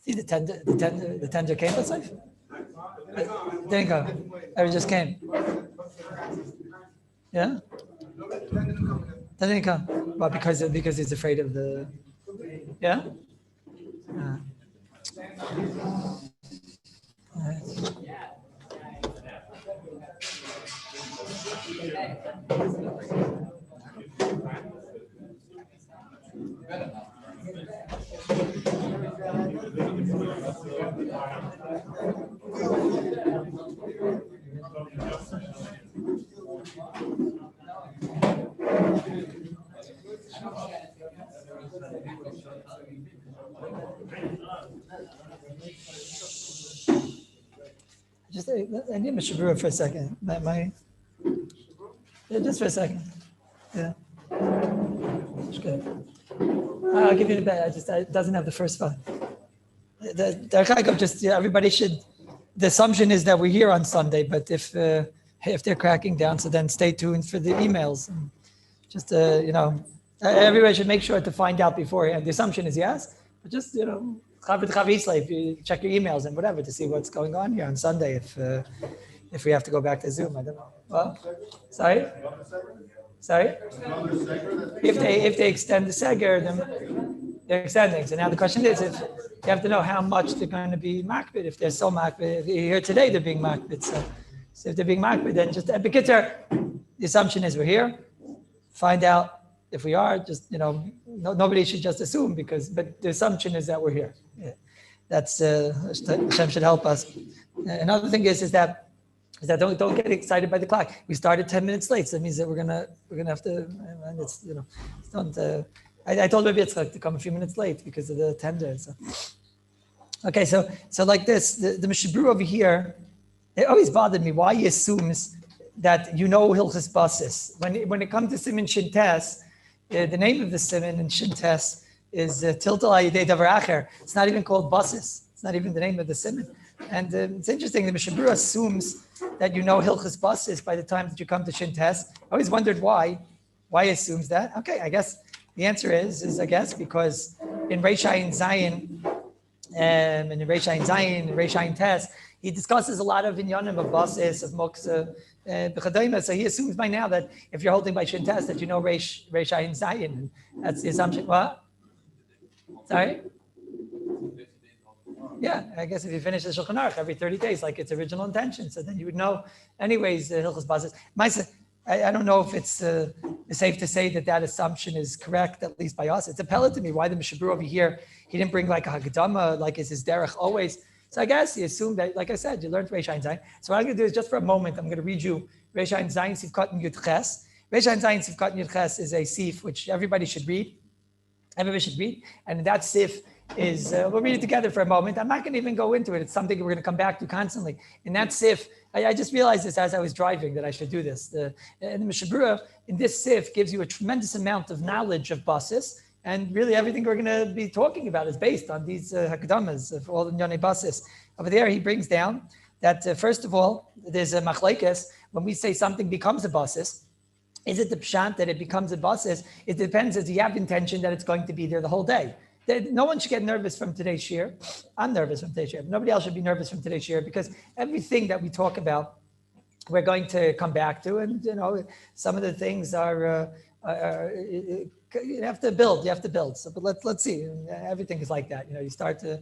See the tender came, let's say? Didn't go. Erev just came. Yeah? That didn't come. Well, because he's afraid of the... Yeah? All right. Just, I need Mr. Brewer for a second. Just for a second. Yeah. That's good. I'll give you the bed. It doesn't have the first one. Everybody should. The assumption is that we're here on Sunday, but if they're cracking down, so then stay tuned for the emails. And just everybody should make sure to find out beforehand. The assumption is yes, but just if you check your emails and whatever to see what's going on here on Sunday. If we have to go back to Zoom, I don't know. Well, sorry. If they extend the seger, then they're extending. So now the question is, if you have to know how much they're going to be makbid. If they're so makbid, if you're here today, they're being makbid. So if they're being makbid, then just because the assumption is we're here. Find out if we are. Just nobody should just assume but the assumption is that we're here. Yeah. That's Hashem should help us. Another thing is that don't get excited by the clock. We started 10 minutes late, so that means that we're gonna have to. I told Rabbi to come a few minutes late because of the tender. So. Okay, so like this, the Mishabru over here, it always bothered me why he assumes that Hilchos Basis. When it comes to Siman Shintes, the name of the Siman in Shintes is Tiltal Ayidei Davar Acher. It's not even called Basis. It's not even the name of the Siman. And it's interesting, the Mishabru assumes that Hilchos Basis by the time that you come to Shintes. I always wondered why he assumes that. Okay, I guess the answer is because in Reish Ayin Zayin, and in Reish Ayin Zayin, Reish Ayin Tes, he discusses a lot of inyanim of basis, of muksa, b'chadayma. So he assumes by now that if you're holding by Shintes that Reish Ayin Zayin. That's the assumption. What? Sorry? Yeah, I guess if you finish the Shulchan Aruch every 30 days, like its original intention, so then you would know anyways, Hilchos Basis. I don't know if it's safe to say that assumption is correct, at least by us. It's appelled to me why the Mishabru over here, he didn't bring like a Haggadama, like is his derech always. So I guess he assumed that, like I said, you learned Reish Ayin Zayin. So what I'm going to do is just for a moment, I'm going to read you Reish Ayin Zayin Sivkat and Yud Ches. Reish Ayin Zayin Sivkat and Yud Ches is a sif which everybody should read. Everybody should read. And that sif is, we'll read it together for a moment. I'm not going to even go into it. It's something we're going to come back to constantly. In that sif, I just realized this as I was driving that I should do this. The Mishabura in this sif gives you a tremendous amount of knowledge of basis, and really everything we're going to be talking about is based on these hakdamas of all the Yonei basis. Over there, he brings down that first of all, there's a machlekes when we say something becomes a basis. Is it the pshat that it becomes a basis? It depends if you have intention that it's going to be there the whole day. No one should get nervous from today's shir. I'm nervous from today's shir. Nobody else should be nervous from today's shir because everything that we talk about, we're going to come back to. And, some of the things are you have to build. So, but let's see. Everything is like that. You start to,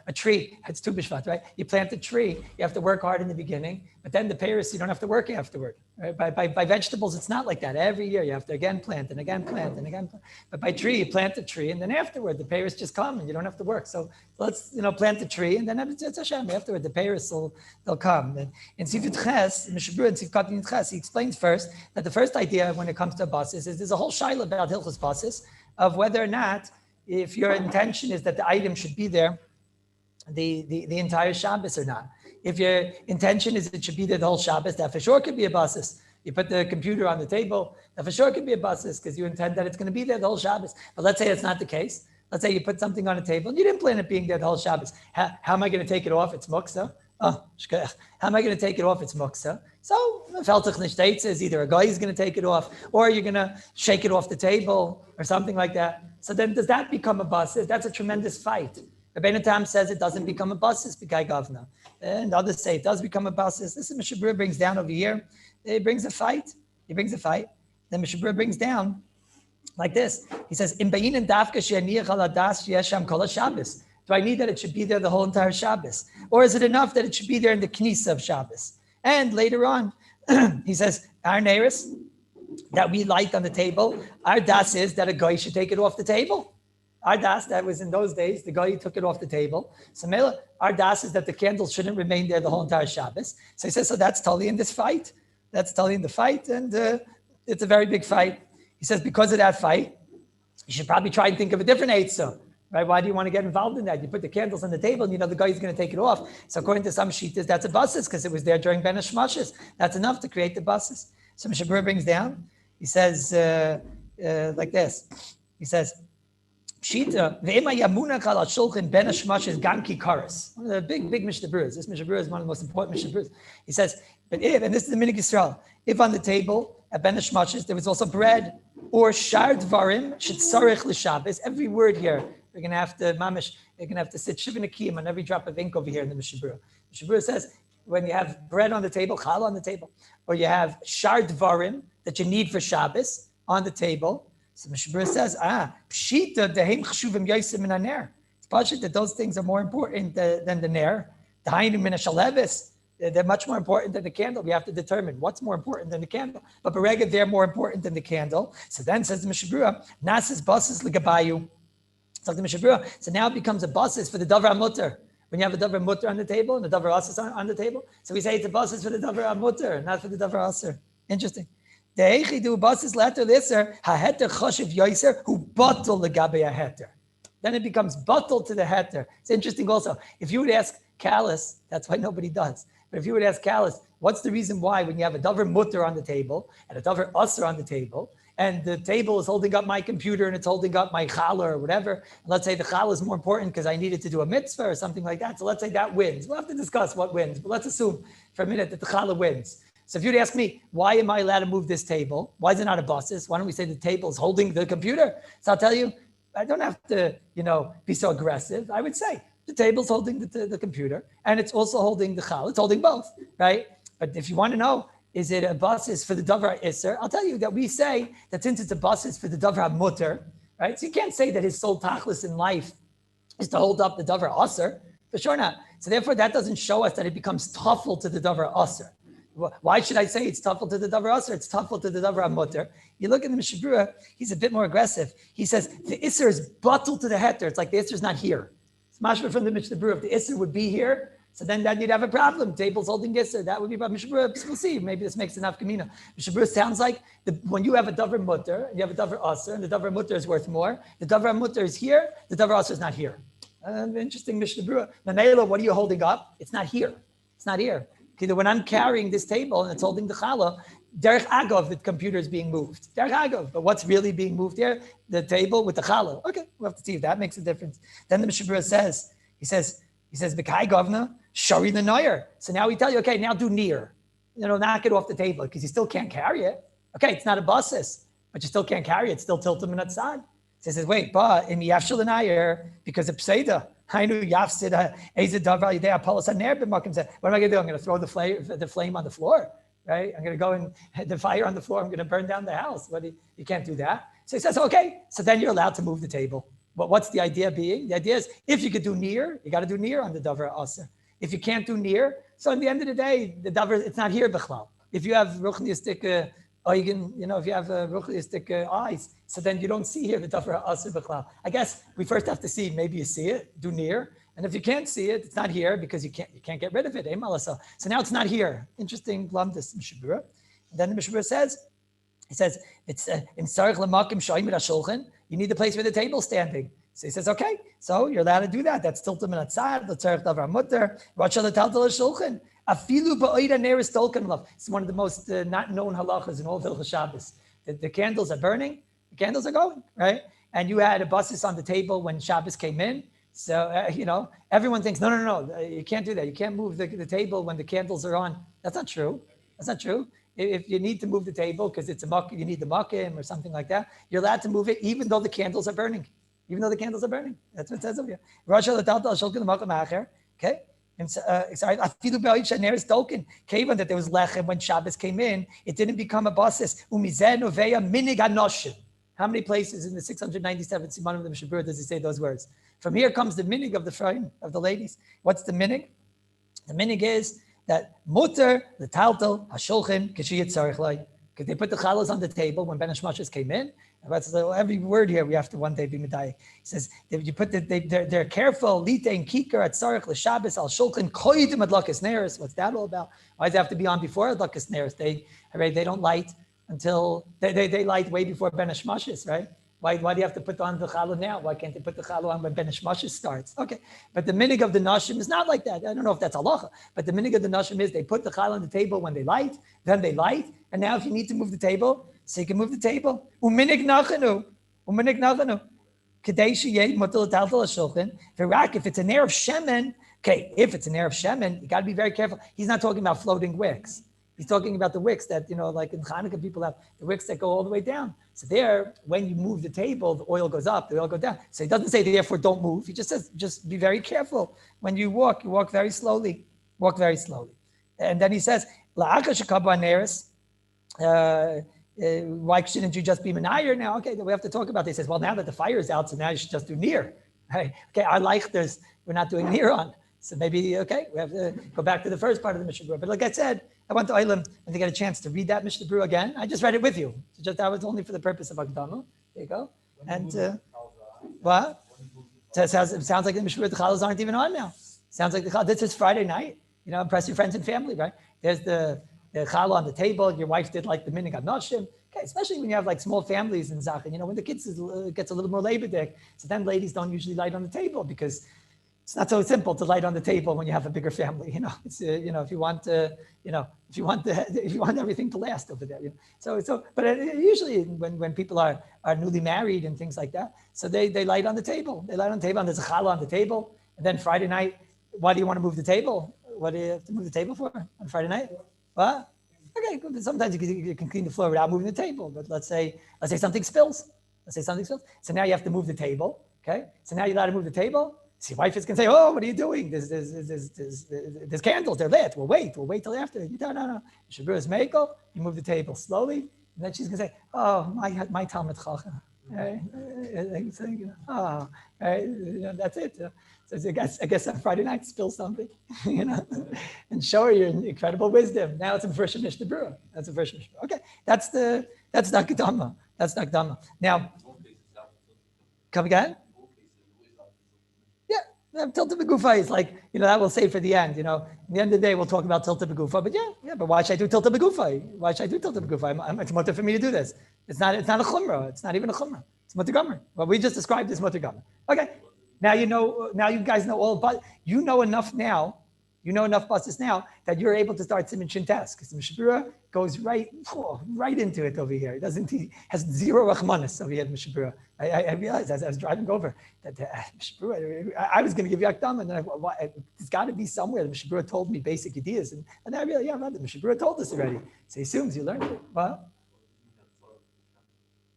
a tree, it's Tu B'Shvat, right? You plant a tree, you have to work hard in the beginning, but then the peiros, you don't have to work afterward. Right? By vegetables, it's not like that. Every year you have to again plant and again plant and again plant. But by tree, you plant the tree and then afterward, the peiros just come and you don't have to work. So let's, plant the tree and then it's Hashem. Afterward, the peiros they'll come. And in Sifut Ches, in Mishabur and Sifkat Yud Ches, he explains first that the first idea when it comes to basis is there's a whole shaila about Hilchos Basis of whether or not, if your intention is that the item should be there the entire Shabbos or not. If your intention is it should be there the whole Shabbos, that for sure could be a basis. You put the computer on the table, that for sure could be a basis because you intend that it's going to be there the whole Shabbos. But let's say it's not the case. Let's say you put something on a table and you didn't plan it being there the whole Shabbos. How am I going to take it off? It's muksa. How am I going to take it off? It's muksa. So, Feltach Nishteit says either a guy is going to take it off or you're going to shake it off the table or something like that. So then does that become a basis? That's a tremendous fight. Rabbeinu Tam says it doesn't become a basis, b'kai gavna. And others say it does become a basis. This is Mishabura brings down over here. He brings a fight. Then Mishabura brings down like this. He says, "Im bayin dafka she'aniach ala das yesham kol Shabbos." Do I need that it should be there the whole entire Shabbos? Or is it enough that it should be there in the Knisa of Shabbos? And later on, he says, our neiris that we light on the table, our das is that a guy should take it off the table. Our das, that was in those days, the guy took it off the table. So our das is that the candles shouldn't remain there the whole entire Shabbos. So he says, so that's totally in this fight. That's totally in the fight, and it's a very big fight. He says, because of that fight, you should probably try and think of a different eitzah. Right? Why do you want to get involved in that? You put the candles on the table and you know the guy is going to take it off. So according to some shittas, that's a basis because it was there during Ben Hashmashes. That's enough to create the basis. So Mishabur brings down, he says like this. He says, Shita, ve'ema yamuna kal shulchan Ben Hashmashes ganki karas. One of the big Mishaburs. This Mishabur is one of the most important Mishaburs. He says, but if, and this is the Minig Yisrael, if on the table at Ben Hashmashes there was also bread or shar dvarim shetzarich l'Shabbos, every word here, we're going to have to, mamish, you're going to have to sit shivin akiyim on every drop of ink over here in the Mishabura. Mishabura says, when you have bread on the table, challah on the table, or you have shar dvarim that you need for Shabbos on the table. So Mishabura says, pshita dehem chshuvim yaisim min haner. It's pashut that those things are more important than the ner. Dahainu min hashalevis. They're much more important than the candle. We have to determine what's more important than the candle. But berega, they're more important than the candle. So then says the Mishabura, nasas basis ligabayu. So now it becomes a basis for the davar mutter. When you have a davar mutter on the table and the davar aser on the table, so we say it's a basis for the davar mutter, not for the davar aser. Interesting. The eichidu basis later liser haheter choshev yoiser who batal legabe haheter. Then it becomes batal to the heter. It's interesting also. If you would ask Kallus, that's why nobody does. But if you would ask Kallus, what's the reason why when you have a davar mutter on the table and a davar aser on the table, and the table is holding up my computer and it's holding up my challah or whatever. And let's say the challah is more important because I needed to do a mitzvah or something like that. So let's say that wins. We'll have to discuss what wins, but let's assume for a minute that the challah wins. So if you'd ask me, why am I allowed to move this table? Why is it not a basis? Why don't we say the table is holding the computer? So I'll tell you, I don't have to, be so aggressive. I would say the table's holding the computer and it's also holding the challah. It's holding both, right? But if you want to know, is it a basis for the davar iser? I'll tell you that we say that since it's a basis for the davar mutter, right? So you can't say that his sole tachlis in life is to hold up the davar aser, for sure not. So therefore, that doesn't show us that it becomes tuffle to the davar aser. Why should I say it's tuffle to the davar aser? It's tuffle to the davar mutter. You look at the Mishabura, he's a bit more aggressive. He says the iser is bottled to the heter. It's like the iser is not here. It's mashma from the Mishabura. If the iser would be here, so then you'd have a problem. Tables holding Gisser, that would be about Mishabura. We'll see. Maybe this makes enough kamina. Mishabura sounds like when you have a davar mutter, and you have a davar aser, and the davar mutter is worth more. The davar mutter is here, the davar aser is not here. Interesting Mishabura. Nanela, what are you holding up? It's not here. It's not here. Okay, when I'm carrying this table and it's holding the challah, derech agav, the computer is being moved. Derech agav, but what's really being moved here? The table with the challah. Okay, we'll have to see if that makes a difference. Then the Mishabura says, he says, B'kai govna, shari the noyer. So now we tell you, okay, now do near. Knock it off the table because you still can't carry it. Okay, it's not a basis, but you still can't carry it. Still tilt them in that side. So he says, wait, but in yafshel the noyer, because of pseida, I knew yafsid ezid davar yidei apolos haner b'makim zeh. What am I going to do? I'm going to throw the flame on the floor, right? I'm going to go and the fire on the floor. I'm going to burn down the house. But you can't do that. So he says, okay. So then you're allowed to move the table. But what's the idea being? The idea is if you could do near, you got to do near on the davar aser. If you can't do near, so at the end of the day, the davar, it's not here b'chlal. If you have ruchniistic oigen, if you have ruchniistic eyes, so then you don't see here the davar aser b'chlal. I guess we first have to see, maybe you see it, do near. And if you can't see it, it's not here because you can't get rid of it. So now it's not here. Interesting blunders in Mishabura. And then the Mishabura says, he says, it's in Sarich Lamakim Shoimid HaShulchan, you need the place where the table's standing. So he says, okay, so you're allowed to do that. That's tiltum and atzad, the tzarech davar mutter, rachal taltal HaShulchan, afilu ba'oida neris tolkan love. It's one of the most not known halachas in all of Hilchos Shabbos. The candles are burning, the candles are going, right? And you had a basis on the table when Shabbos came in. So, everyone thinks, no, you can't do that. You can't move the table when the candles are on. That's not true. That's not true. If you need to move the table because it's you need the makim or something like that, you're allowed to move it even though the candles are burning. even though the candles are burning. That's what it says over here. Okay. And sorry, that there was lechem when Shabbos came in, it didn't become a basis. How many places in the 697 Siman of the Mishnah Berurah does he say those words? From here comes the minig of the frame of the ladies. What's the minig? The minig is that mutter the taltel hashulchin kishiyat tzarich, because they put the challahs on the table when Ben Hashmashas came in. Every word here we have to one day be medayik. He says you put they're careful lite and kikar at tzarich l'Shabbos al shulchin koydim adlakas neris. What's that all about? Why does it have to be on before adlakas neris? They don't light until they light way before Ben Hashmashas, right? Why do you have to put on the challah now? Why can't they put the challah on when Ben Hashmashas starts? Okay, but the minig of the nashim is not like that. I don't know if that's halacha, but the minig of the nashim is they put the challah on the table when they light, then they light, and now if you need to move the table, so you can move the table. Uminig nachanu. Kadeshi yeh mutal taltal shulchan. If it's an Erev shemen, okay, if it's an Erev shemen, you got to be very careful. He's not talking about floating wicks. He's talking about the wicks that, like in Hanukkah, people have the wicks that go all the way down. So there, when you move the table, the oil goes up, the oil goes down. So he doesn't say, therefore, don't move. He just says, just be very careful. When you walk very slowly. Walk very slowly. And then he says, why shouldn't you just be menayer now? Okay, then we have to talk about this. He says, well, now that the fire is out, so now you should just do near. Right? Okay, our leichters, we're not doing near on. So maybe, okay, we have to go back to the first part of the Mishnah Berurah. But like I said, I went to Eilim and to get a chance to read that Mishnah Berurah again. I just read it with you. So that was only for the purpose of Akdama. There you go. And what? So it sounds like the Mishnah Berurah, the Challahs aren't even on now. Sounds like the Challahs, this is Friday night. Impress your friends and family, right? There's the Challah on the table. Your wife did like the minig anoshim. Okay, especially when you have like small families in Zachin. When the kids gets a little more labor dick. So then ladies don't usually light on the table because it's not so simple to light on the table when you have a bigger family. It's if you want everything to last over there. But usually when people are newly married and things like that, so they light on the table. They light on the table and there's a challah on the table. And then Friday night, why do you want to move the table? What do you have to move the table for on Friday night? What? Okay, sometimes you can clean the floor without moving the table. But let's say something spills. So now you have to move the table. Okay. So now you're allowed to move the table. So your wife is going to say, oh, what are you doing? There's candles, they're lit. We'll wait till after. No. Shabbos Meiko, you move the table slowly. And then she's going to say, oh, my Talmud Chacham. Right? That's it. So I guess on Friday night, spill something, and show her your incredible wisdom. Now it's a version of Mishnah Berurah. Okay, that's the Akdama. Now, come again? Tilta Begufa is like, that we'll save for the end. At the end of the day, we'll talk about Tilta Begufa. But but why should I do Tilta Begufa? It's mutter for me to do this. It's not a chumrah. It's not even a chumrah. It's mutter gomer. What we just described is mutter gomer. Okay. Now now you guys know all about, enough now, buses now that you're able to start Siman Shin Tes, because the Mishnah Berurah goes right into it over here. He has zero rachmanis over here at Mishnah Berurah. I realized as I was driving over that Mishnah Berurah, I was going to give you Akdam, and then there's got to be somewhere the Mishnah Berurah told me basic ideas, and I realized, the Mishnah Berurah told us already. So he assumes you learned it. What?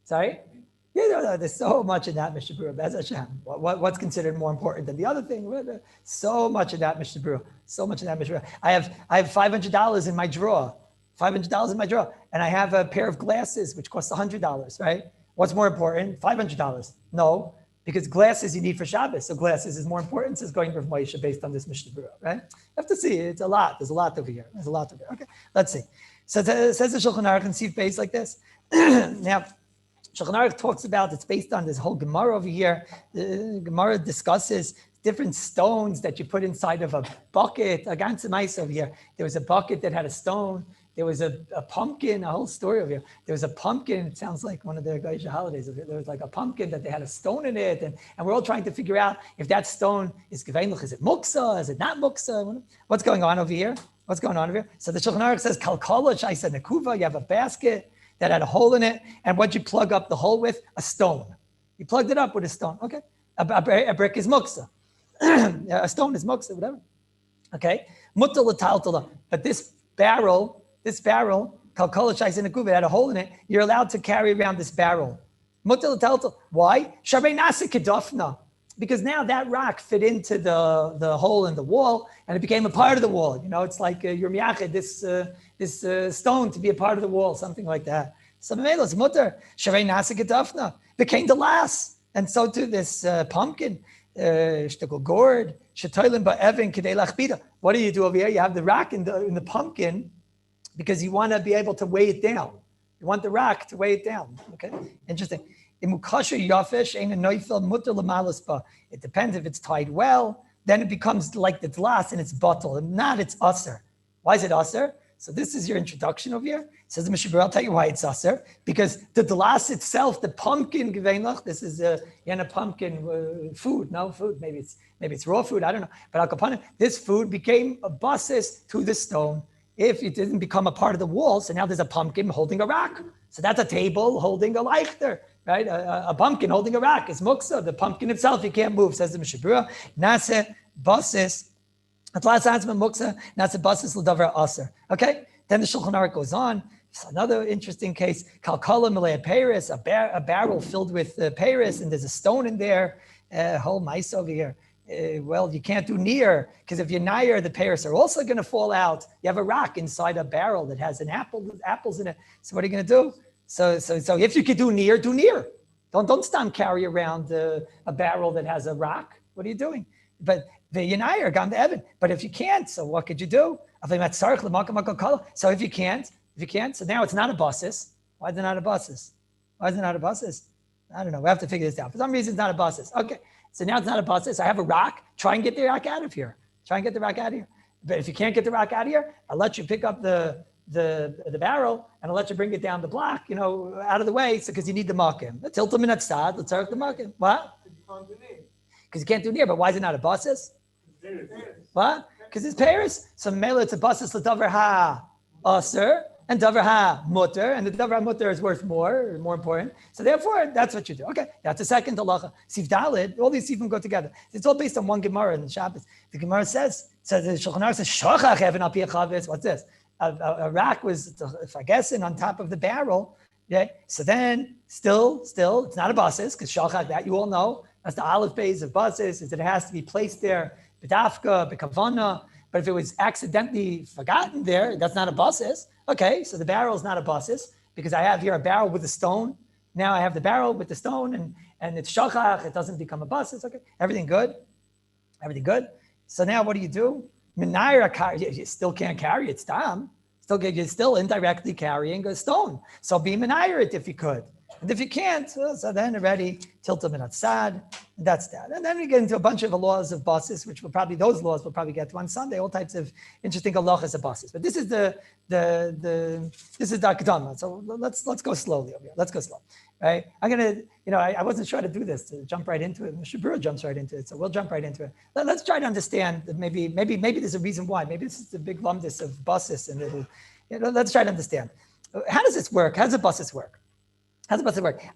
Sorry? There's so much in that Mishnah Berurah. Bez Hashem. What's considered more important than the other thing? So much in that Mishnah Berurah. I have $500 in my drawer. And I have a pair of glasses which costs $100. Right? What's more important? $500. No, because glasses you need for Shabbos. So glasses is more important. Says going with Moshe based on this Mishnah Berurah. Right? You have to see. It's a lot. There's a lot over here. Okay. Let's see. So it says the Shulchan Aruch in Sif Beis like this. Now. Shulchan Aruch talks about, it's based on this whole Gemara over here. The Gemara discusses different stones that you put inside of a bucket. A ganze mice over here. There was a bucket that had a stone. There was a pumpkin, a whole story over here. There was a pumpkin, it sounds like one of the Geisha holidays. There was like a pumpkin that they had a stone in it. And we're all trying to figure out if that stone is Geveinlich, is it Muksa, is it not Muksa? What's going on over here? So the Shulchan Aruch says, Kallus, I said Nekuva, you have a basket that had a hole in it, and what'd you plug up the hole with? A stone. You plugged it up with a stone. Okay. A brick is muksa. A stone is muksa, whatever. Okay. But this barrel, kalkola shaisen akuva, had a hole in it. You're allowed to carry around this barrel. Mutter l'teltel. Why? Sharei nasa kedofna. Because now that rock fit into the hole in the wall, and it became a part of the wall. It's like you're miyached this stone to be a part of the wall, something like that. So memelos mutter sharei nasa gedafna became the last, and so too this pumpkin shtickle gourd shetoilim ba'evin kedei lachbida. What do you do over here? You have the rock in the pumpkin because you want to be able to weigh it down. You want the rock to weigh it down. Okay, interesting. It depends if it's tied well, then it becomes like the glass and it's bottle. If not, it's aser. Why is it aser? So this is your introduction over here. Says the Mishabur, I'll tell you why it's aser. Because the glass itself, the pumpkin, this is a pumpkin food. No food, maybe it's raw food, I don't know. But Al Kapanim, this food became a basis to the stone. If it didn't become a part of the wall, so now there's a pumpkin holding a rock. So that's a table holding a leichter. Right, a pumpkin holding a rock is muksa. The pumpkin itself, you can't move. Says the Mishabura. Nase basis. At last answer muksa. Nase basis l'davar aser. Okay. Then the Shulchan Aruch goes on. It's another interesting case. Kalkala malei Paris, a barrel filled with Paris, and there's a stone in there. Whole mice over here. Well, you can't do near because if you're near, the Paris are also going to fall out. You have a rock inside a barrel that has apples in it. So what are you going to do? So if you could do near, do near. Don't stand carry around a barrel that has a rock. What are you doing? But the Yanayir gone to Evan. But if you can't, so what could you do? So if you can't, so now it's not a basis. Why is it not a basis? I don't know. We have to figure this out. For some reason, it's not a basis. Okay. So now it's not a basis. I have a rock. Try and get the rock out of here. But if you can't get the rock out of here, I'll let you pick up the barrel and I'll let you bring it down the block, out of the way, because you need the makim. Let's tilt them in that side. Let's start the makim. What? Because you can't do near, but why is it not a basis? What? Because it's Paris. So mele it's a basis l'davar ha aser and davar ha mutter, and the davar ha mutter is worth more important. So therefore, that's what you do. Okay, that's the second halacha. Sif Dalid, all these sifim go together. It's all based on one Gemara in the Shabbos. The Gemara says the Shulchan Aruch says shachach heaven al pi chavis. What's this? A rock was, if I guess, on top of the barrel. Yeah. So then, still, it's not a basis because shachach, that you all know, that's the aleph base of basis, is that it has to be placed there, b'dafka, b'kavana. But if it was accidentally forgotten there, that's not a basis. Okay, so the barrel is not a basis because I have here a barrel with a stone. Now I have the barrel with the stone and it's shachach, it doesn't become a basis. Okay, everything good? So now what do? You still can't carry it, stam. You're still indirectly carrying a stone. So be menayer it if you could. And if you can't, so then already tiltum and atzad, and that's that. And then we get into a bunch of laws of basis, which those laws we'll probably get to on Sunday, all types of interesting halachas of basis. But this is the akdama. So let's go slowly over here. Let's go slow. Right? I'm gonna, I wasn't sure how to do this, to jump right into it. Shabura jumps right into it, so we'll jump right into it. Let's try to understand that maybe there's a reason why. Maybe this is the big lumdus of basis, and let's try to understand. How does this work? How does a basis work?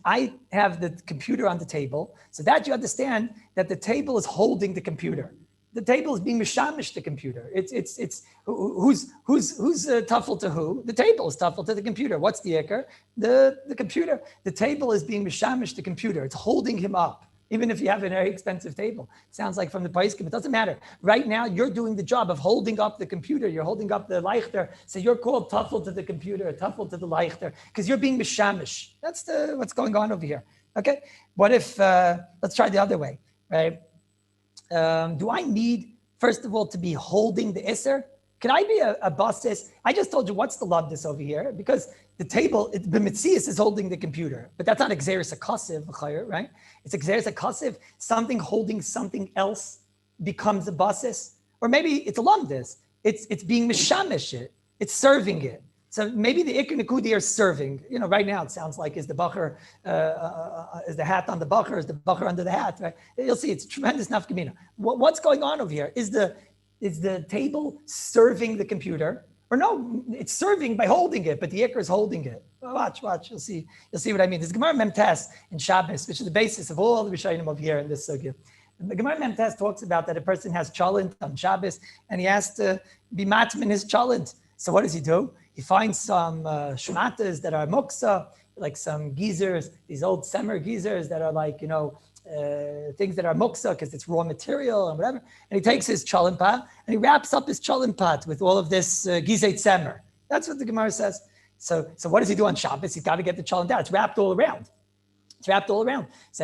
I have the computer on the table, so that you understand that the table is holding the computer. The table is being mishamish the computer. It's who's tuffle to who? The table is tuffle to the computer. What's the ikar? The computer. The table is being mishamish the computer. It's holding him up. Even if you have a very expensive table. Sounds like from the Paiskim, it doesn't matter. Right now, you're doing the job of holding up the computer. You're holding up the leichter. So you're called tuffle to the computer, tuffle to the leichter, because you're being mishamish. That's what's going on over here. Okay? What if, let's try the other way, right? Do I need, first of all, to be holding the isser? Can I be a basis? I just told you what's the lumdus over here, because the table, the mitzias is holding the computer, but that's not exeris akasiv, right? It's exeris akasiv, something holding something else becomes a basis, or maybe it's a lumdus. It's being mishamish it, it's serving it. So maybe the ikr nekudi are serving. Right now it sounds like is the bacher, is the hat on the bacher, is the bacher under the hat, right? You'll see it's tremendous nafkamina. What's going on over here? Is the table serving the computer? Or no, it's serving by holding it, but the ikr is holding it. Watch, you'll see what I mean. There's Gemara Memtes in Shabbos, which is the basis of all the Rishonim over here in this sugya. The Gemara Memtes talks about that a person has chalent on Shabbos, and he has to be matm in his chalent. So what does he do? He finds some shmatas that are muksa, like some geysers, these old Semer geysers that are like, things that are muksa because it's raw material and whatever. And he takes his cholent pot and he wraps up his cholent pot with all of this gizet Semer. That's what the Gemara says. So what does he do on Shabbos? He's got to get the cholent out. It's wrapped all around. So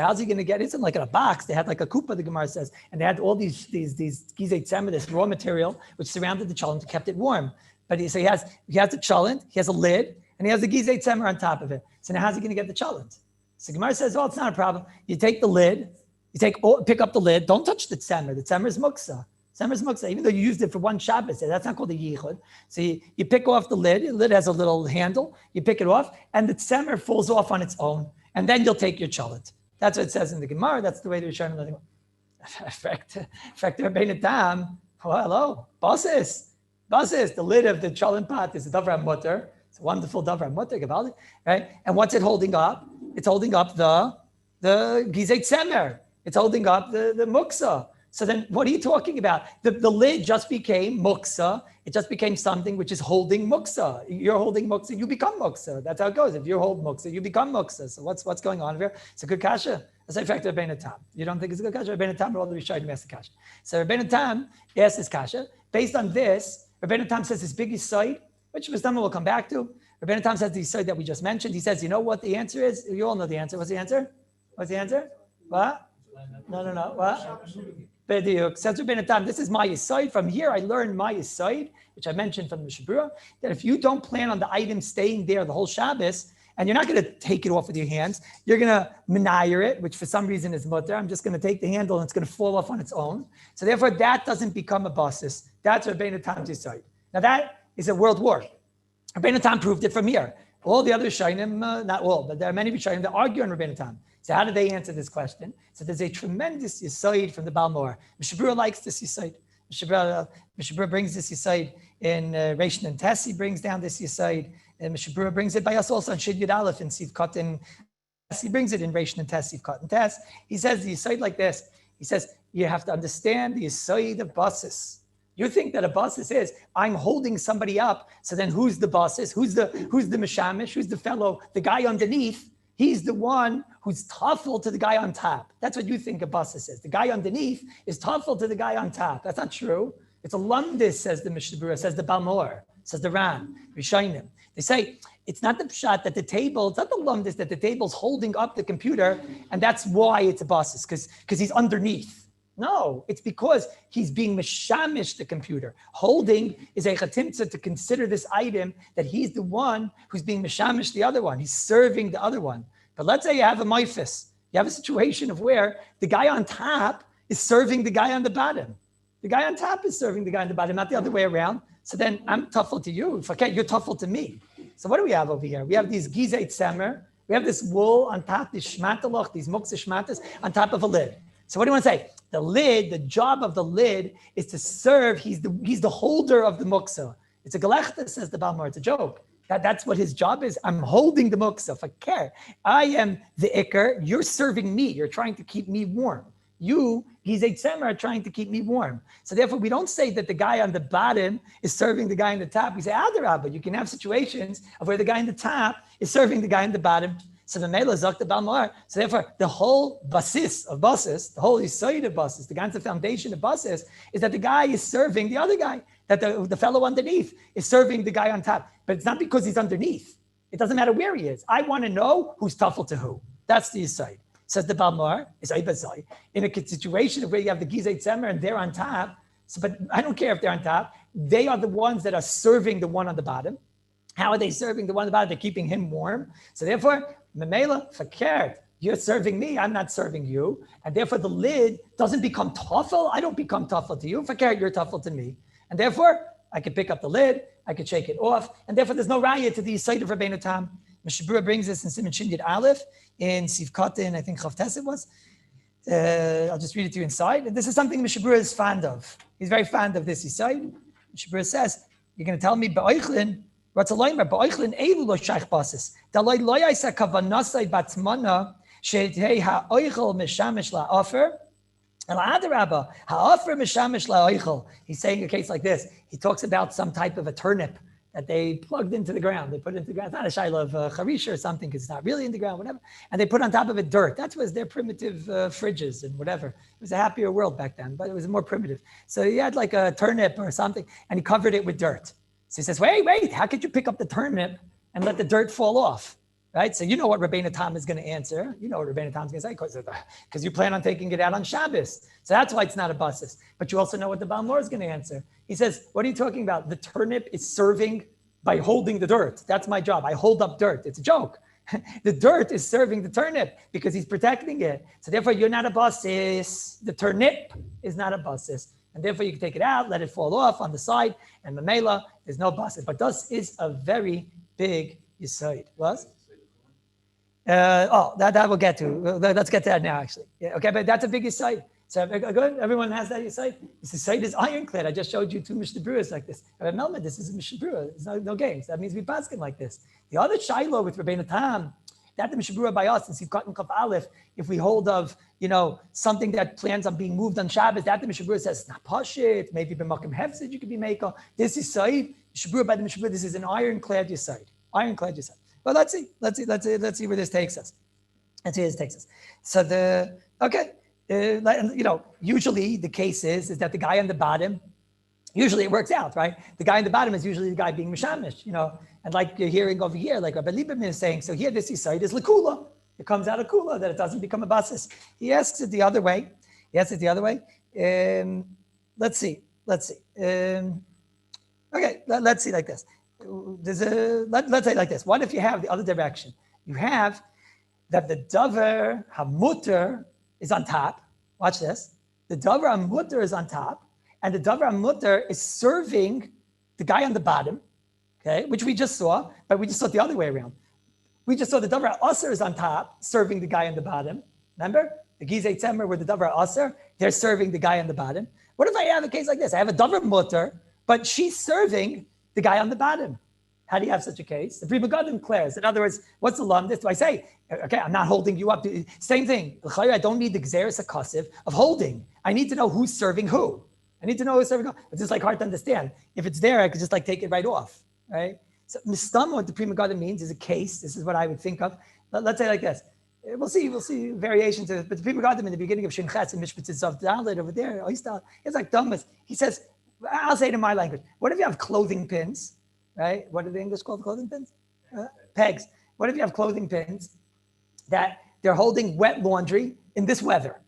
how's he going to get it? It's like in a box. They had like a kupa, the Gemara says, and they had all these gizet Semer, this raw material, which surrounded the cholent and kept it warm. But he has the cholent, he has a lid, and he has the gizet Semer on top of it. So now how's he going to get the cholent? So Gemara says, it's not a problem. You take the lid, pick up the lid, don't touch the tzemer. The tzemer is muksa. Tzemer is muksa, even though you used it for one Shabbos. That's not called a yichud. So you pick off the lid has a little handle, you pick it off, and the tzemer falls off on its own, and then you'll take your cholent. That's what it says in the Gemara. That's the way the Rishonim learn. Fact, Rabbeinu Tam, hello, basis, the lid of the cholent pot is a davar mutter. It's a wonderful davar mutter, gavaldik, right? And what's it holding up? It's holding up the gizet Semer. It's holding up the muksa. So then what are you talking about? The lid just became muksa. It just became something which is holding muksa. You're holding muksa, you become muksa. That's how it goes. If you hold muksa, you become muksa. So what's going on here? It's a good kasha. That's a fact of Rabbeinu Tam. You don't think it's a good kasha? Rabbeinu Tam, all the Rishonim ask the kasha. So Rabbeinu Tam asks this kasha. Based on this, Rabbeinu Tam says his biggest site, which Mr. will come back to. Rabbeinu Tam says the side that we just mentioned. He says, you know what the answer is? You all know the answer. What's the answer? What? No. What? Says Rabbeinu Tam, this is my yisoid. From here, I learned my yisoid, which I mentioned from the Mishabura, that if you don't plan on the item staying there the whole Shabbos, and you're not going to take it off with your hands, you're going to menayir it, which for some reason is mutter. I'm just going to take the handle and it's going to fall off on its own. So therefore, that doesn't become a basis. That's Rabbeinu Tam's yisoid. Now that is a world war. Rabbeinu Tam proved it from here. All the other Shainim, not all, but there are many Shainim that argue on Rabbeinu Tam. So how do they answer this question? So there's a tremendous yisoid from the Balmor. Mishabura likes this yisoid. Mishabura brings this yisoid in Reish and Tess. He brings down this yisoid. And Mishabura brings it by us also on Shid Yud Aleph and Siv Katan. He brings it in Reish and Tess, Siv Katan Tess. He says the yisoid like this. He says, you have to understand the yisoid of basis. You think that a basis is, I'm holding somebody up, so then who's the basis? Who's the mishamish? Who's the fellow? The guy underneath, he's the one who's tafel to the guy on top. That's what you think a basis is. The guy underneath is tafel to the guy on top. That's not true. It's a lumdis, says the Mishabura, says the Balmor, says the Ran, Rishainim. They say, it's not the pshat that the table, it's not the lumdis that the table's holding up the computer, and that's why it's a basis, because he's underneath. No, it's because he's being mishamish the computer. Holding is a chatimtza to consider this item that he's the one who's being mishamish the other one. He's serving the other one. But let's say you have a maifis. You have a situation of where the guy on top is serving the guy on the bottom. The guy on top is serving the guy on the bottom, not the other way around. So then I'm tuffle to you. Forget you're tuffle to me. So what do we have over here? We have these gizet semer. We have this wool on top, these shmatalach, these muksa shmatas on top of a lid. So what do you want to say? The lid, the job of the lid is to serve. He's the holder of the muksa. It's a galechta, says the Balmor. It's a joke. That's what his job is. I'm holding the muksa. Fakir. I am the ikar. You're serving me. You're trying to keep me warm. You, gizet semer, are trying to keep me warm. So therefore, we don't say that the guy on the bottom is serving the guy on the top. We say, adarabah. You can have situations of where the guy on the top is serving the guy on the bottom. So the Mela Zok the Balmor. So therefore, the whole basis of basis, the whole yisoid of basis, the ganze foundation of basis, is that the guy is serving the other guy, that the fellow underneath is serving the guy on top. But it's not because he's underneath. It doesn't matter where he is. I want to know who's tuffle to who. That's the yisoid. Says the Balmor, in a situation where you have the gizet semer and they're on top. So, but I don't care if they're on top. They are the ones that are serving the one on the bottom. How are they serving the one on the bottom? They're keeping him warm. So therefore, Memela, fakert, you're serving me, I'm not serving you. And therefore the lid doesn't become tuffle. I don't become tuffle to you. Fakert, you're tuffle to me. And therefore, I could pick up the lid, I could shake it off. And therefore there's no raya to the site of Rabbeinu Tam. Mishabura brings this in Siman Shin Yud Aleph, in Siv Katan, I think Chav Tes it was. I'll just read it to you inside. And this is something Mishabura is fond of. He's very fond of this site. Mishabura says, you're going to tell me, Ba'oichlin, what's a loimer? Ba'oichlin evu lo shaykh basis. Daloi lo yaisa kavanasai batmana she'tei ha'oichel mishamish la'ofer. El adarabba ha'ofer mishamish la'oichel. He's saying a case like this. He talks about some type of a turnip that they plugged into the ground. They put it into the ground. It's not a shaila of charisha or something because it's not really in the ground, whatever. And they put on top of it dirt. That was their primitive fridges and whatever. It was a happier world back then, but it was more primitive. So he had like a turnip or something, and he covered it with dirt. So he says, wait, how could you pick up the turnip and let the dirt fall off? Right? So you know what Rabbeinu Tam is going to answer. You know what Rabbeinu Tam is going to say, because you plan on taking it out on Shabbos. So that's why it's not a basis. But you also know what the Baal Mor is going to answer. He says, what are you talking about? The turnip is serving by holding the dirt. That's my job. I hold up dirt. It's a joke. The dirt is serving the turnip because he's protecting it. So therefore, you're not a basis. The turnip is not a basis. And therefore, you can take it out, let it fall off on the side, and the mela, there's no basis. But this is a very big yisoid. Was? That we'll get to. Let's get to that now, actually. Yeah, okay, but that's a big yisoid. So good, everyone has that yisoid. This yisoid is ironclad. I just showed you 2 Mishnah Brews like this. Rabbi Melman, this is a Mishnah Brewer. There's no games. That means we paskin like this. The other shaila with Rabbeinu Tam, that the Mishnah Brewer by us, since you've cut in Kaf Aleph, if we hold of, something that plans on being moved on Shabbos, that the Mishnah Brewer says, not pashit, maybe b'makom hefzid, you could be makel. This is yisoid. Mishnah Brewer by the Mishnah Brewer, this is an ironclad yisoid. Ironclad yisoid. But let's see where this takes us. So usually the case is that the guy on the bottom, usually it works out, right? The guy on the bottom is usually the guy being mishamish, and like you're hearing over here, like Rabbi Lieberman is saying, so here this yisoid is lekula. It comes out of kula, that it doesn't become a basis. He asks it the other way. Let's see. Okay, let's see like this. Let's say like this. What if you have the other direction? You have that the davar hamuter is on top. Watch this. The davar hamuter is on top, and the davar hamuter is serving the guy on the bottom, okay, which we just saw, but we just saw it the other way around. We just saw the davar aser is on top, serving the guy on the bottom. Remember? The gizei tzemer were the davar aser, they're serving the guy on the bottom. What if I have a case like this? I have a davar muter, but she's serving the guy on the bottom. How do you have such a case? The Pri Megadim declares. In other words, what's the lumdis? Do I say, okay, I'm not holding you up? Same thing. I don't need the gzeres hakasiv of holding. I need to know who's serving who. It's just like hard to understand. If it's there, I could just like take it right off, right? So mistama, what the Pri Megadim means is a case. This is what I would think of. Let's say like this. We'll see variations of it. But the Pri Megadim in the beginning of Shinchas and Mishpatzis of Dalet over there, it's like Thomas. He says, I'll say it in my language. What if you have clothing pins, right? What are the English called clothing pins? Pegs. What if you have clothing pins that they're holding wet laundry in this weather?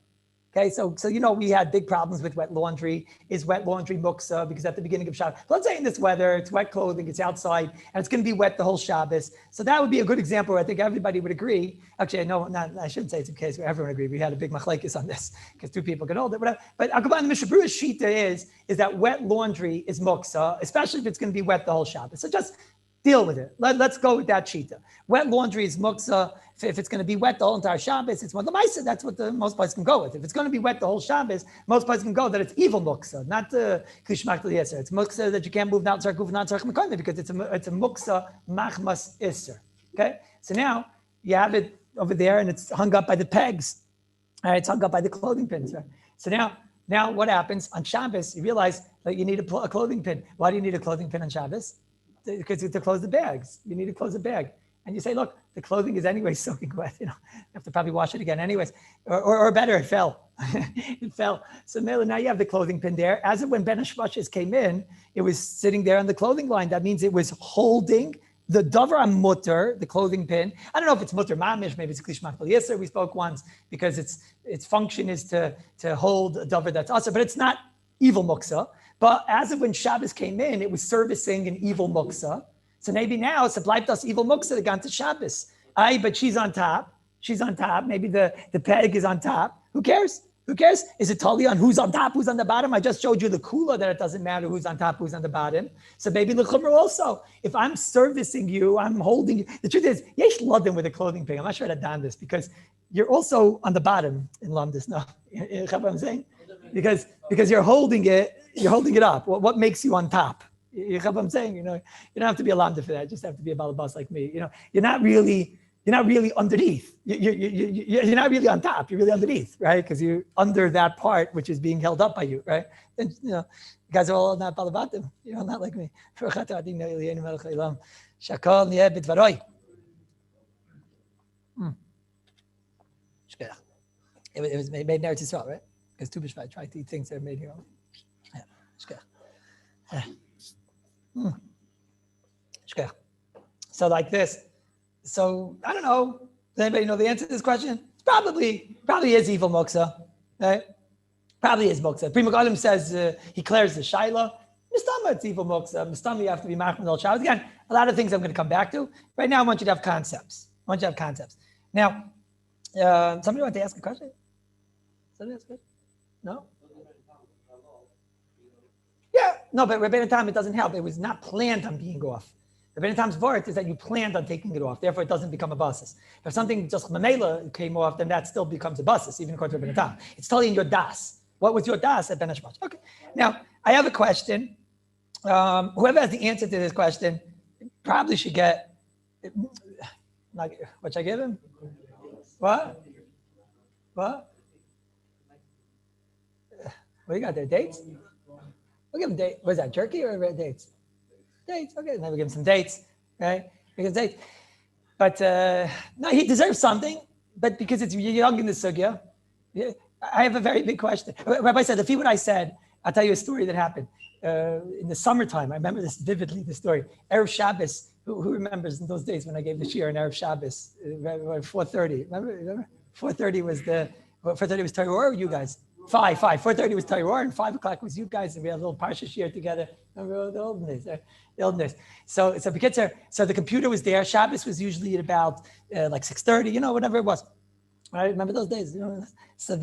Okay, so we had big problems with wet laundry. Is wet laundry muksa? Because at the beginning of Shabbos, let's say in this weather, it's wet clothing, it's outside, and it's going to be wet the whole Shabbos. So that would be a good example where I think everybody would agree. Actually, I shouldn't say it's a case where everyone agreed. We had a big machlekes on this because 2 people could hold it. But Akaban the Mishnah Brewer's shita is that wet laundry is muksa, especially if it's going to be wet the whole Shabbos. So just deal with it. Let's go with that shita. Wet laundry is muksa. If it's going to be wet the whole entire Shabbos, it's one. That's what the most places can go with. If it's going to be wet the whole Shabbos, most places can go that it's evil muksa, not klishmak l'yeser. It's muksa that you can't move not tzarkuf, not tzarkuf mekoyim because it's a muksa machmas iser. Okay, so now you have it over there and it's hung up by the pegs. All right, it's hung up by the clothing pins. Right? So now what happens on Shabbos? You realize that you need a clothing pin. Why do you need a clothing pin on Shabbos? Because to close the bags, you need to close the bag. And you say, look, the clothing is anyway soaking wet. You have to probably wash it again anyways. Or better, it fell. It fell. So now you have the clothing pin there. As of when Ben Hashmashis came in, it was sitting there on the clothing line. That means it was holding the davar mutter, the clothing pin. I don't know if it's mutter mamish, maybe it's klishmak l'yeser. We spoke once because its function is to hold a davar that's also, but it's not evil muksa. But as of when Shabbos came in, it was servicing an evil muksa. So maybe now it's bleibt us evil muksa gone to Shabbos. But she's on top. Maybe the peg is on top. Who cares? Is it totally on who's on top, who's on the bottom? I just showed you the kula that it doesn't matter who's on top, who's on the bottom. So maybe l'chumra also. If I'm servicing you, I'm holding you. The truth is, yesh ladim with a clothing peg. I'm not sure I've done this because you're also on the bottom in lamdis. No, you know what I'm saying? Because you're holding it up. What makes you on top? You know what I'm saying? You don't have to be a lamda for that. You just have to be a balabas like me. You're not really you're not really underneath. You're not really on top. You're really underneath, right? Because you're under that part which is being held up by you, right? And you guys are all not balabatim. You're all not like me. Shakol nieh b'dvaroi. It was made in Eretz Yisrael, right? Because Tu B'Shvat tried to eat things that are made here. Yeah. So like this. So I don't know. Does anybody know the answer to this question? It's probably is evil muksa, right? Probably is muksa. Pri Megadim says he clears the shaila. Mistama, it's evil muksa. Mistama, you have to be machmir al Shabbos. Again, a lot of things I'm going to come back to. Right now, I want you to have concepts. Now, somebody want to ask a question? Somebody ask a question? No? Yeah, no, but Rabbeinu Tam, it doesn't help. It was not planned on being off. Rabbeinu Tam's vort is that you planned on taking it off. Therefore, it doesn't become a basis. If something just mamela came off, then that still becomes a basis, even according to Rabbeinu Tam. It's totally in your das. What was your das at Ben Hashmash? Okay. Now, I have a question. Whoever has the answer to this question probably should get, what should I give him? What do you got there? Dates? We'll give him dates. What is that, jerky or dates? Dates, okay. Then we give him some dates, right? Because dates. But no, he deserves something. But because it's young in the sugya, I have a very big question. Rabbi said, if what I said, I'll tell you a story that happened in the summertime. I remember this vividly, the story. Erev Shabbos, who remembers in those days when I gave the shiur in Erev Shabbos, 4:30. Remember? 4:30 was 4:30 was Torah, you guys? 4:30 was Torah, and 5 o'clock was you guys, and we had a little parsha shiur together. Remember the olden days, So the computer was there. Shabbos was usually at about like 6:30, whatever it was. I remember those days. So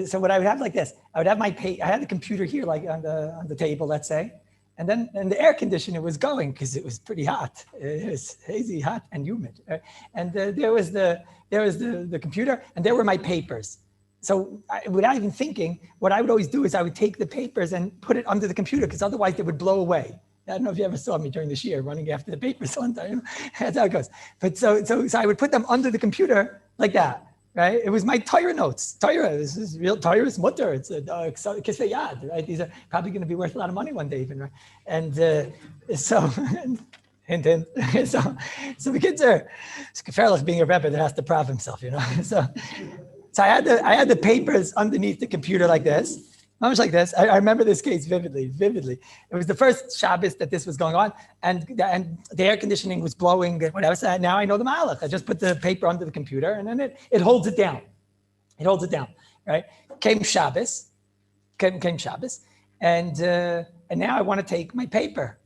so what I would have like this, I would have I had the computer here, like on the table, let's say, and the air conditioner was going because it was pretty hot. It was hazy, hot, and humid. Right? And there was the computer, and there were my papers. So without even thinking, what I would always do is I would take the papers and put it under the computer because otherwise they would blow away. I don't know if you ever saw me during the shiur running after the papers one time. That's how it goes. But so I would put them under the computer like that, right? It was my Torah notes. This is real Torah is mutter. It's a kisvei yad, right? These are probably going to be worth a lot of money one day even, right? And so... Hint. So the kids are, it's gefährlich being a Rebbe that has to prove himself, So I had the papers underneath the computer like this, much like this. I remember this case vividly. It was the first Shabbos that this was going on, and the air conditioning was blowing, whatever. So now I know the malach. I just put the paper under the computer, and then it holds it down. Right? Came Shabbos, and now I want to take my paper.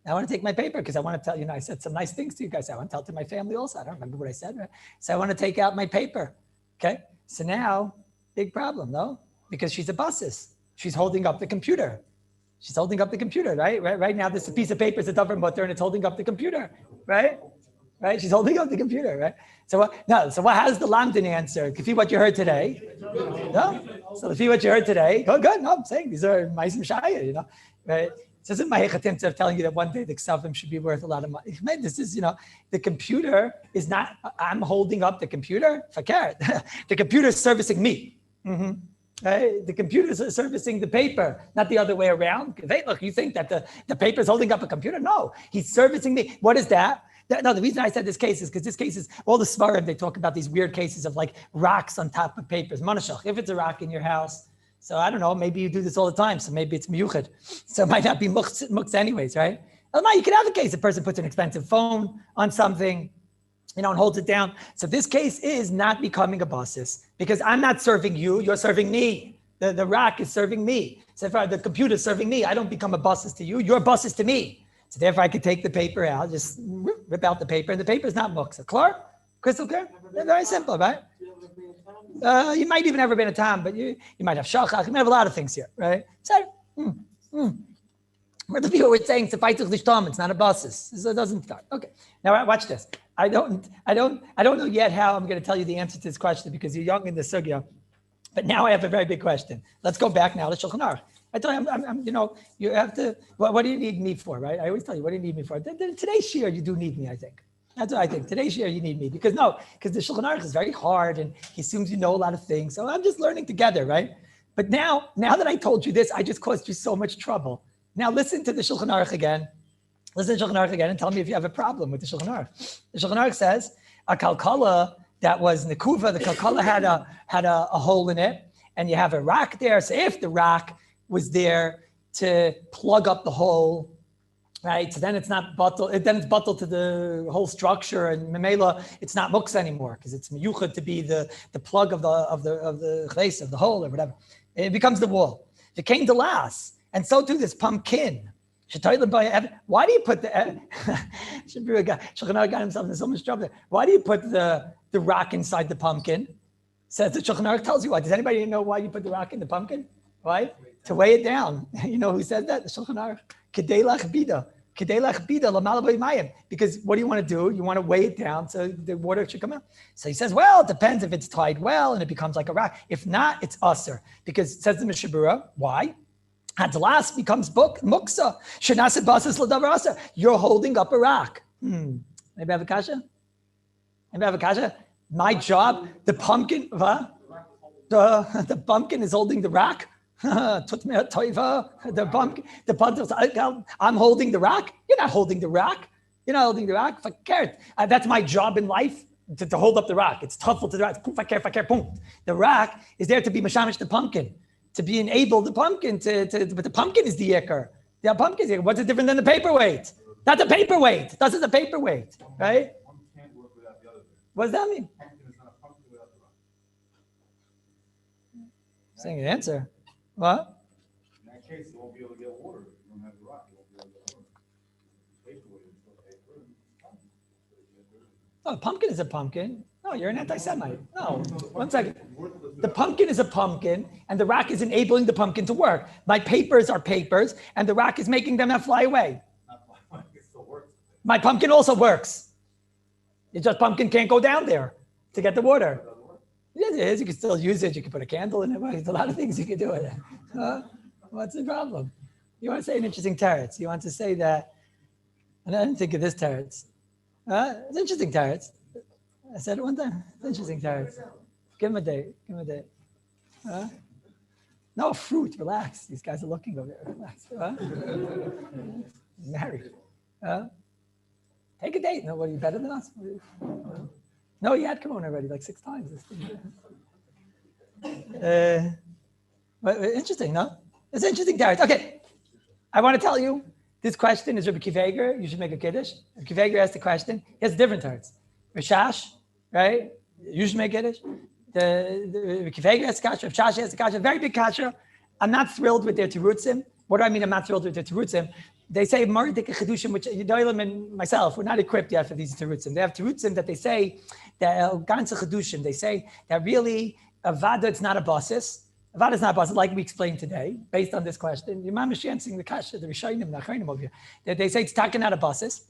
Because I want to tell you, I said some nice things to you guys. I want to tell it to my family also. I don't remember what I said, right? So I want to take out my paper. Okay. So now, big problem, no? Because she's a basis. She's holding up the computer. Right? Right now, this piece of paper is a davar mutter, and it's holding up the computer, right? She's holding up the computer, right? So what has the Lamdan answer? If you what you heard today, no? So if you what you heard today, good. No, I'm saying these are ma'asim shaya, right? This isn't my attempt of telling you that one day the ksavim should be worth a lot of money. This is, the computer is not, I'm holding up the computer. Fakir. The computer is servicing me. Mm-hmm. Right? The computer is servicing the paper, not the other way around. Hey, look, you think that the paper is holding up a computer? No, he's servicing me. What is that? No, the reason I said this case is because this case is, all the svarim, they talk about these weird cases of like rocks on top of papers. Manashach, if it's a rock in your house, so I don't know, maybe you do this all the time, so maybe it's miyuchad. So it might not be muktzah anyways, right? No, you can have a case, a person puts an expensive phone on something, and holds it down. So this case is not becoming a basis because I'm not serving you, you're serving me. The rock is serving me. So if the computer is serving me, I don't become a basis to you, you're a basis to me. So therefore I could take the paper out, just rip out the paper, and the paper is not muktzah. Clear? Crystal clear? Very simple, right? You might even have been a tam, but you might have shachach. You might have a lot of things here, right? So, Where the people were saying it's not a basis, so it doesn't start. Okay, now watch this. I don't know yet how I'm going to tell you the answer to this question because you're young in the sugya, but now I have a very big question. Let's go back now to Shulchan Aruch. I tell you, you have to. What do you need me for, right? I always tell you, what do you need me for? Today's shiur, you do need me, I think. That's what I think. Today's year you need me because the Shulchan Aruch is very hard and he assumes you know a lot of things. So I'm just learning together, right? But now that I told you this, I just caused you so much trouble. Now listen to the Shulchan Aruch again. Listen to the Shulchan Aruch again and tell me if you have a problem with the Shulchan Aruch. The Shulchan Aruch says a kalkala that was nekuva, the kalkala had a hole in it, and you have a rock there. So if the rock was there to plug up the hole, right? So then it's not bottled. Then it's bottled to the whole structure, and memela, it's not muksa anymore because it's miyuchad to be the plug of the chleis of the hole or whatever. It becomes the wall. It came to last, and so too this pumpkin. Why do you put the Shulchan got himself in so much trouble there. Why do you put the rock inside the pumpkin? Says the Shulchan Aruch tells you why. Does anybody know why you put the rock in the pumpkin? Why? To weigh it down. You know who said that? The Shulchan Aruch. Kedei lachbida lamala b'mayim. Because what do you want to do? You want to weigh it down so the water should come out. So he says, well, it depends if it's tied well and it becomes like a rock. If not, it's usher. Because it says the Mishabura. Why? At last becomes muksa. Shenaseh basas l'davar usher. You're holding up a rock. Maybe I have a kasha? My job, the pumpkin, the pumpkin is holding the rock. The pumpkin, I'm holding the rock. You're not holding the rock. That's my job in life, to hold up the rock. It's tough to the rock. The rock is there to be mashamish the pumpkin, to be enabled the pumpkin, but the pumpkin is the ikar. The pumpkin is the ikar. What's it different than the paperweight? That's a paperweight. That's a paperweight, right? What does that mean? Saying an answer. What? In that case, you won't be able to get water. You don't have the rock. You won't be able to get water. No, a pumpkin is a pumpkin. No, you're an anti-Semite. No, 1 second. The pumpkin is a pumpkin, and the rock is enabling the pumpkin to work. My papers are papers, and the rock is making them not fly away. It still works. My pumpkin also works. It's just pumpkin can't go down there to get the water. Yes, it is. You can still use it. You can put a candle in it. There's a lot of things you can do with it. What's the problem? You want to say an interesting teretz. You want to say that, and I didn't think of this teretz. It's interesting teretz. I said it one time. It's interesting teretz. Give him a date. No, fruit. Relax. These guys are looking over there. Relax. Married. Take a date. No, what are you better than us? No, you had Corona already like 6 times. But interesting, no? It's interesting, Darius. Okay, I want to tell you, this question is Rabbi Kiveger. You should make a kiddush. Rabbi Kiveger asked the question. He has different tarts. Rishash, right? You should make kiddush. The Rabbi Kiveger has the kasha. Rishash has the kasha. Very big kasha. I'm not thrilled with their terutzim. What do I mean I'm not thrilled with their terutzim? They say Maridik Chedushim, which Yedolim and myself, we're not equipped yet for these terutzim. They have terutzim that they say that ganze Chedushim. They say that really Avada, it's not a basis. Avada is not a basis, like we explained today, based on this question. Imam is answering the kasha, the Rishonim, Nachronim over here. They say it's taken out a basis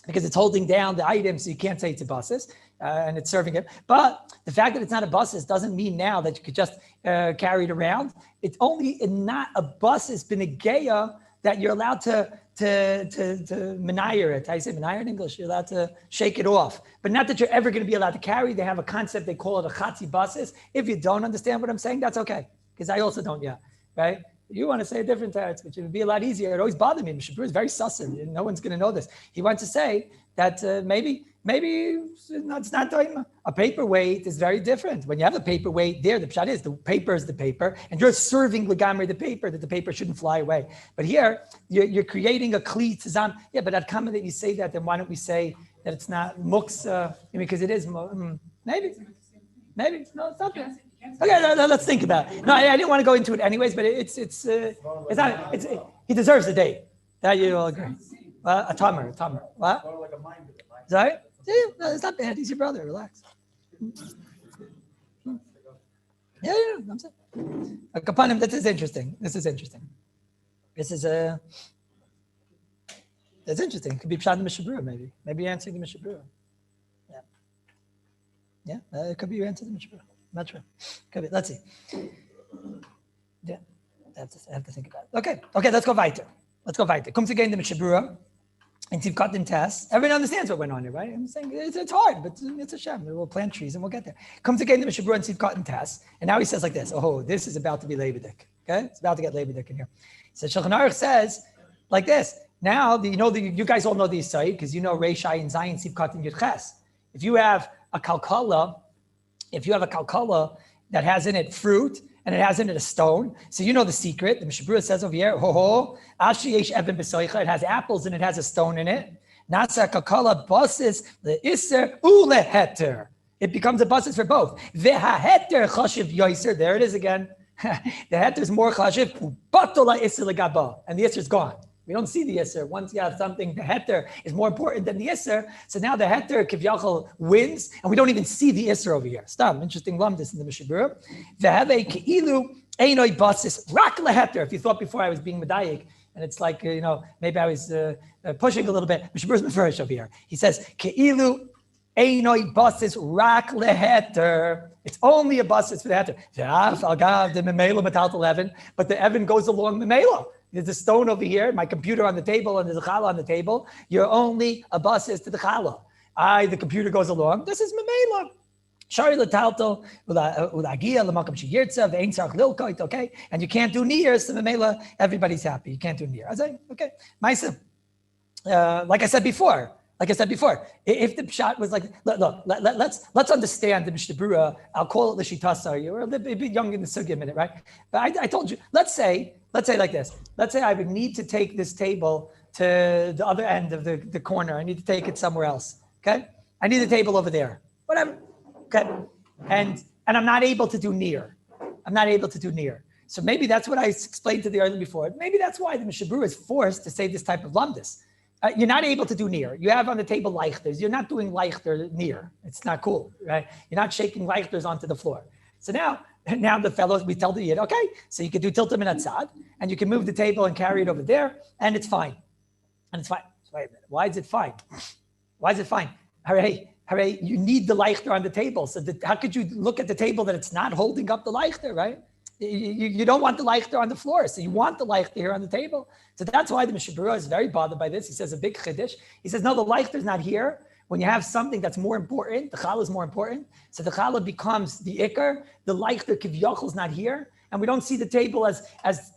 because it's holding down the item, so you can't say it's a basis, and it's serving it. But the fact that it's not a basis doesn't mean now that you could just carry it around. It's only not a basis, been a geya, that you're allowed to menire it. I say menire in English. You're allowed to shake it off, but not that you're ever going to be allowed to carry. They have a concept, they call it a chatzi basis. If you don't understand what I'm saying, that's okay, because I also don't yet, right? You want to say a different teretz, which would be a lot easier. It always bothered me. Mishabur is very sussin, and no one's going to know this. He wants to say that maybe it's not doing a paperweight is very different. When you have a paperweight there, the pshat is the paper is the paper, and you're serving legamri the paper, that the paper shouldn't fly away. But here, you're creating a kli tzam. Yeah, but at comment that you say that, then why don't we say that it's not muksa? Because it is maybe. No, it's not there. Okay, no, let's think about it. No, I didn't want to go into it anyways, but it's not. He deserves a date. That you all agree. A tamer. What? Sorry? Yeah, no, it's not bad. He's your brother. Relax. Yeah, I'm saying. Upon him, this is interesting. That's interesting. It could be Pshad Mishabura, maybe. Maybe you're answering the Mishabura. Yeah, it could be you answering the Mishabura. Not sure. Could be. Let's see. Yeah, I have to think about it. Okay, let's go weiter. Comes again the Mishabura. And Tivkat and Tess, everyone understands what went on here, right? I'm saying it's hard, but it's a Shem. We'll plant trees and we'll get there. Comes again to Mishabura and Tivkat and Tess, and now he says like this, oh, this is about to be Levidik, okay? It's about to get Levidik in here. So Shulchan Aruch says like this, now, you guys all know the Yisai, because you know Reish Ayin Zayin Tivkat and Yudches. If you have a kalkala that has in it fruit, and it has in it a stone. So you know the secret. The Mishabura says over here, it has apples and it has a stone in it. Nasa kakala basis the iser uleheter. It becomes a basis for both. Vehaheter chashiv yoiser. There it is again. The heter is more chashiv. Batola iser legaba, and the iser is gone. We don't see the Yisr. Once you have something, the heter is more important than the Yisr. So now the heter, Kivyachal, wins, and we don't even see the Yisr over here. Stop. Interesting lumdis in the Mishabura. V'have ki'ilu einoi basis rak leheter. If you thought before I was being medayik, and it's like, maybe I was pushing a little bit. Mishabura's mefurish over here. He says, ki'ilu einoi basis rak leheter. It's only a basis for the heter. V'af al-gav the memela matal 11, but the Evan goes along memela. There's a stone over here, my computer on the table, and there's a challah on the table. You're only a basis to the challah. The computer goes along. This is memela. Shari l'talto ulagia l'makam sheyirtza ve'ein tzarich lilkoit. Okay, and you can't do niyar, so memela everybody's happy. You can't do niyar. I say okay, Maisa. Like I said before, if the shot was like, look, let's understand the Mishabura. I'll call it the Shitasa. You're a little bit young in the sugi a minute, right? But I told you, let's say like this. Let's say I would need to take this table to the other end of the corner. I need to take it somewhere else. Okay? I need a table over there. Whatever. Okay. And I'm not able to do near. So maybe that's what I explained to the earlier before. Maybe that's why the Mishabura is forced to say this type of lumdis. You're not able to do near. You have on the table leichters. You're not doing leichter near. It's not cool, right? You're not shaking leichters onto the floor. So now the fellows, we tell the Yid, okay, so you can do tiltum and atzad, and you can move the table and carry it over there, and it's fine. So wait a minute. Why is it fine? Hooray, you need the leichter on the table. So how could you look at the table that it's not holding up the leichter, right? You don't want the leichter on the floor, so you want the leichter here on the table. So that's why the Mishabura is very bothered by this. He says a big chiddush. He says, no, the leichter is not here. When you have something that's more important, the challah is more important. So the challah becomes the ikar. The leichter kivyachol is not here, and we don't see the table as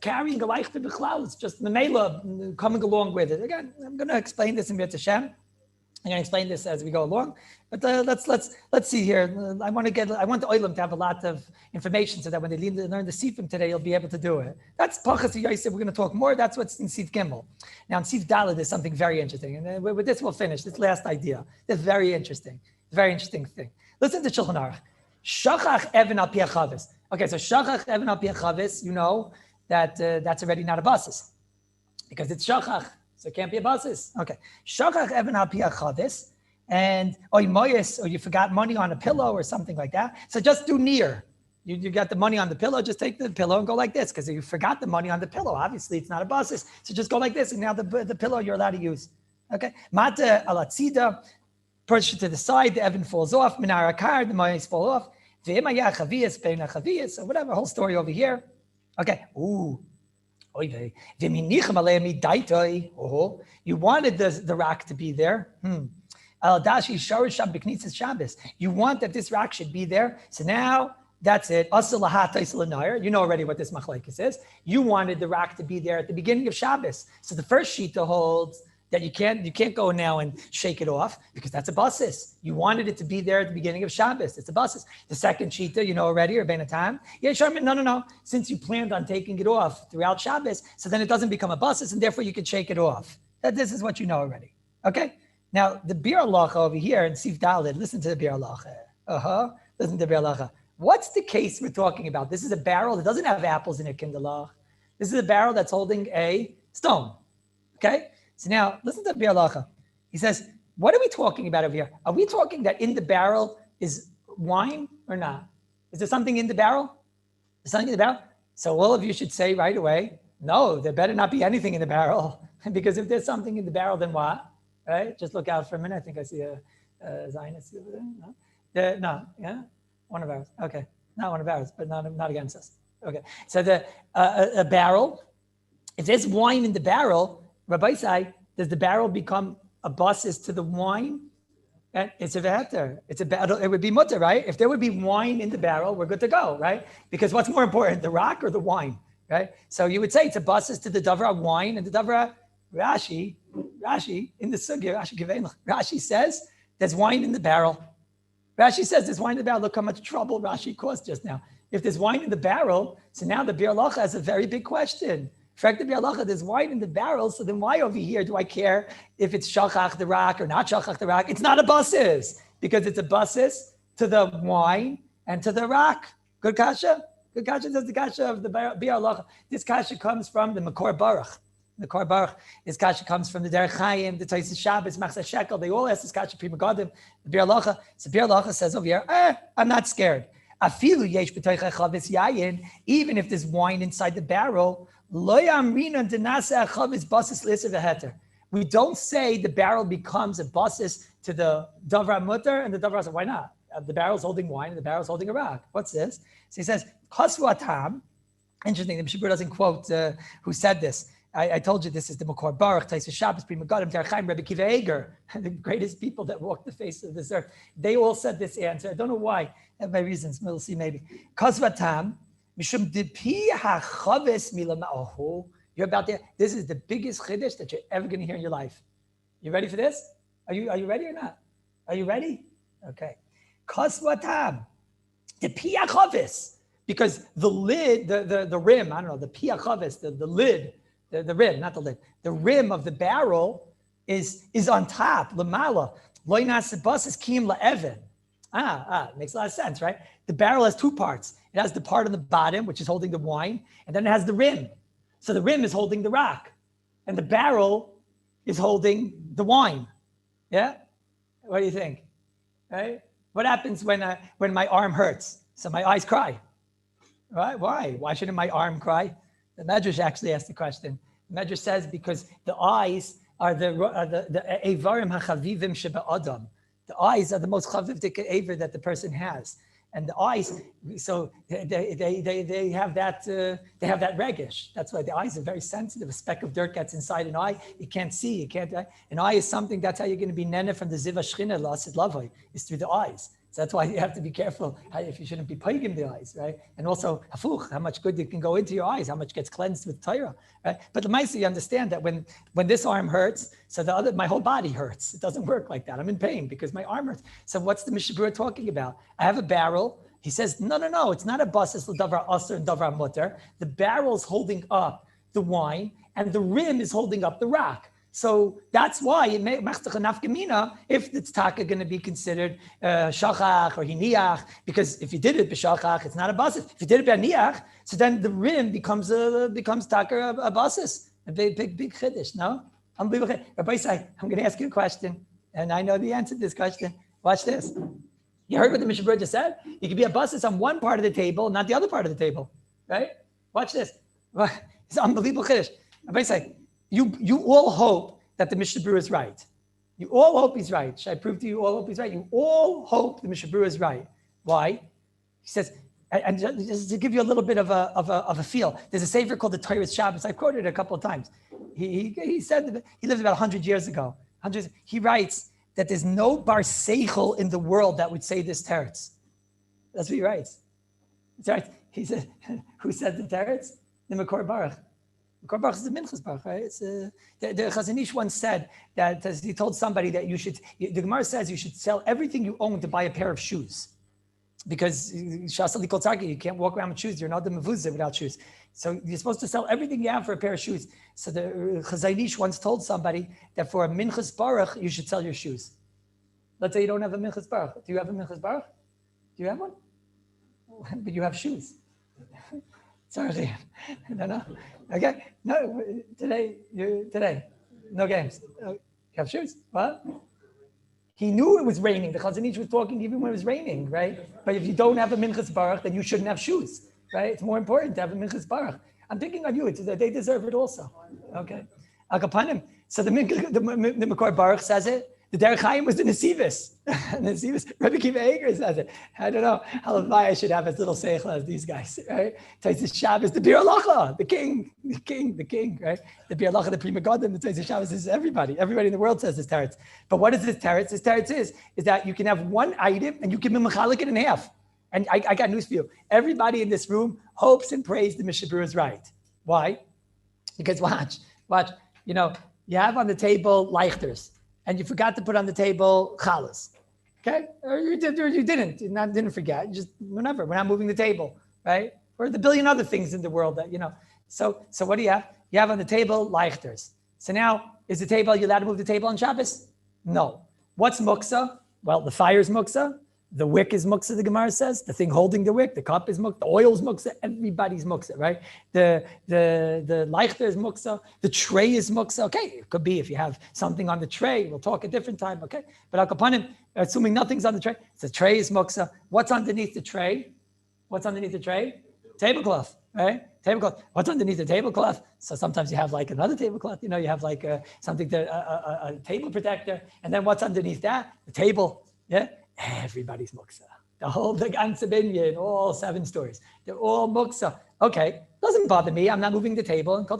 carrying a leichter b'chlal. It's just the memela coming along with it. Again, I'm going to explain this in B'yat Hashem. I'm going to explain this as we go along, but let's see here. I want the Olam to have a lot of information so that when they learn the Sifim today, you'll be able to do it. That's Pachas Yosef. We're going to talk more. That's what's in Sif Gimel. Now in Sif Daled, there's something very interesting, and with this we'll finish. This last idea. It's very interesting thing. Listen to Shulchan Aruch. Shachach Evan al Piachavis. Okay, so Shachach Evan al Piachavis. You know that that's already not a basis because it's Shachach. So it can't be a basis. Okay. Shachach Evan al Piachavis, and or you forgot money on a pillow or something like that. So just do near. You got the money on the pillow, just take the pillow and go like this, because you forgot the money on the pillow. Obviously, it's not a basis. So just go like this, and now the pillow you're allowed to use. Okay. Mata alatzida, push it to the side, the Evan falls off, minara kar, the money fall off. Ve'emaya chavias, beina chavias, or whatever, whole story over here. Okay. Ooh. You wanted the rack to be there. You want that this rack should be there. So now that's it. You know already what this machlekes is. You wanted the rack to be there at the beginning of Shabbos. So the first shita holds that you can't go now and shake it off because that's a basis. You wanted it to be there at the beginning of Shabbos. It's a basis. The second shita, you know already, or Beinatam. Yeah, Sharman, no. Since you planned on taking it off throughout Shabbos, so then it doesn't become a basis, and therefore you can shake it off. This is what you know already. Okay? Now, the Bir Halacha over here in Sif Daled, listen to the Bir Halacha. Listen to the Bir Halacha. What's the case we're talking about? This is a barrel that doesn't have apples in it, Kindalach. This is a barrel that's holding a stone. Okay? So now, listen to Bir Halacha. He says, what are we talking about over here? Are we talking that in the barrel is wine or not? Is there something in the barrel? There's something in the barrel? So all of you should say right away, no, there better not be anything in the barrel. Because if there's something in the barrel, then what? Right? Just look out for a minute. I think I see a Zionist over there. No? Yeah? One of ours. Okay. Not one of ours, but not against us. Okay. So a barrel, if there's wine in the barrel, Rabbi say does the barrel become a basis to the wine? And it's a veheter. It's a battle. It would be mutter, right? If there would be wine in the barrel, we're good to go, right? Because what's more important, the rock or the wine, right? So you would say it's a basis to the davra wine and the davra Rashi in the sugya. Rashi says there's wine in the barrel. Rashi says there's wine in the barrel. Look how much trouble Rashi caused just now. If there's wine in the barrel, so now the Biur Halacha has a very big question. Fact, the Biur Halacha, there's wine in the barrel, so then why over here do I care if it's shachach the rock or not shachach the rock? It's not a basis, because it's a basis to the wine and to the rock. Good kasha? Good kasha does the kasha of the Biur Halacha. This kasha comes from the Makor Baruch. The Makor Baruch, this kasha comes from the Derech Chaim, the Taisus Shabbos, Machzah Shekel. They all ask this kasha Pri Megadim. The Biur Halacha. So Biur Halacha says over here, I'm not scared. Afilu yesh b'toicha chavis yayin, even if there's wine inside the barrel, we don't say the barrel becomes a basis to the davra mutter and the davra. Why not? The barrel's holding wine and the barrel's holding a rock. What's this? So he says, Chasvatam. Interesting, the Mishabur doesn't quote who said this. I told you this is the Makor Baruch, Taisus Shabbos, Pri Megadim, Derech Chaim, Rabbi Kiva Eger, the greatest people that walked the face of this earth. They all said this answer. I don't know why. I have my reasons. We'll see maybe. Chasvatam. You're about there. This is the biggest chiddush that you're ever going to hear in your life. You ready for this? Are you ready or not? Are you ready? Okay. Kasvatam. The piachavis. Because the lid, the rim, I don't know, the piachavis, the lid, the rim, not the lid. The rim of the barrel is on top. Lamala. Loinas sebas is kim la'evan. Makes a lot of sense, right? The barrel has two parts. It has the part on the bottom, which is holding the wine, and then it has the rim. So the rim is holding the rock, and the barrel is holding the wine. Yeah? What do you think? Right? What happens when my arm hurts? So my eyes cry. Right? Why? Why shouldn't my arm cry? The Medrash actually asked the question. The Medrash says because the eyes are the Eivarim HaChavivim Sheba Adam. The eyes are the most chavivdik aver that the person has, and the eyes. So they have that regish. That's why the eyes are very sensitive. A speck of dirt gets inside an eye, you can't see. You can't. An eye is something. That's how you're going to be nene from the ziva shchina lasid lavoi is through the eyes. So that's why you have to be careful if you shouldn't be paiging the eyes, right? And also hafuch, how much good can go into your eyes, how much gets cleansed with Torah, right? But the Maisa, you understand that when this arm hurts, so my whole body hurts. It doesn't work like that. I'm in pain because my arm hurts. So what's the Mishabura talking about? I have a barrel. He says, no, it's not a basis l'davra aser and davra mutter. The barrel's holding up the wine, and the rim is holding up the rock. So that's why it may if it's taka going to be considered shachach or hiniach, because if you did it b'shachach, it's not a basis. If you did it b'hiniach, so then the rim becomes taka a basis, a big chiddush. No, unbelievable. Rabbi say, I'm going to ask you a question, and I know the answer to this question. Watch this. You heard what the Mishnah just said? You can be a basis on one part of the table, not the other part of the table, right? Watch this. It's an unbelievable chiddush. Rabbi say, You all hope that the Mishnah Berurah is right. You all hope he's right. Should I prove to you all hope he's right? You all hope the Mishnah Berurah is right. Why? He says, and just to give you a little bit of a feel, there's a sefer called the Torah Shabbos. I've quoted it a couple of times. He said that he lived about 100 years ago. He writes that there's no bar seichel in the world that would say this teretz. That's what he writes. That's right. He said, who said the teretz? The Makor Baruch. Makor Baruch is the Minchas Baruch, right? The Chazon Ish once said that he told somebody that the Gemara says you should sell everything you own to buy a pair of shoes. Because you can't walk around with shoes. You're not the mevuzah without shoes. So you're supposed to sell everything you have for a pair of shoes. So the Chazon Ish once told somebody that for a Minchas Baruch, you should sell your shoes. Let's say you don't have a Minchas Baruch. Do you have a Minchas Baruch? Do you have one? But you have shoes. Sorry, no. Okay, no. Today, no games. You have shoes. What? He knew it was raining. The Chazon Ish was talking even when it was raining, right? But if you don't have a Minchas Baruch, then you shouldn't have shoes, right? It's more important to have a Minchas Baruch. I'm thinking of you. They deserve it also. Okay. Akapanim. So the Makor Baruch says it. The Derech Chaim was the Nesivis. Nesivis, Rabbi Kiva Eger says it. I don't know how I should have as little seichel as these guys, right? Tzeitzis Shabbos, the Bir Halacha, the king, right? The Bir Halacha, the Prima Godim, the Tzeitzis Shabbos is everybody. Everybody in the world says this teretz. But what is this teretz? This teretz is that you can have one item and you can be mechalik it in half. And I got news for you. Everybody in this room hopes and prays the Mishnah Berurah is right. Why? Because watch. You know, you have on the table leichters, and you forgot to put on the table Kallus. Okay? Or you didn't. You didn't forget. You just, whenever. We're not moving the table, right? Or the billion other things in the world that, you know. So what do you have? You have on the table leichters. So now, is the table, you allowed to move the table on Shabbos? No. What's muksa? Well, the fire is muksa. The wick is muksa, the Gemara says. The thing holding the wick, the cup is muksa, the oil is muksa, everybody's muksa, right? The leichter is muksa, the tray is muksa. Okay, it could be if you have something on the tray, we'll talk a different time, okay? But Al-Kapanim, assuming nothing's on the tray, the tray is muksa. What's underneath the tray? Tablecloth, right? Tablecloth. What's underneath the tablecloth? So sometimes you have like another tablecloth, you know, you have like something, a table protector. And then what's underneath that? The table, yeah? Everybody's muksa. The whole, the ganze binyan, all 7 stories. They're all muksa. Okay, doesn't bother me. I'm not moving the table. And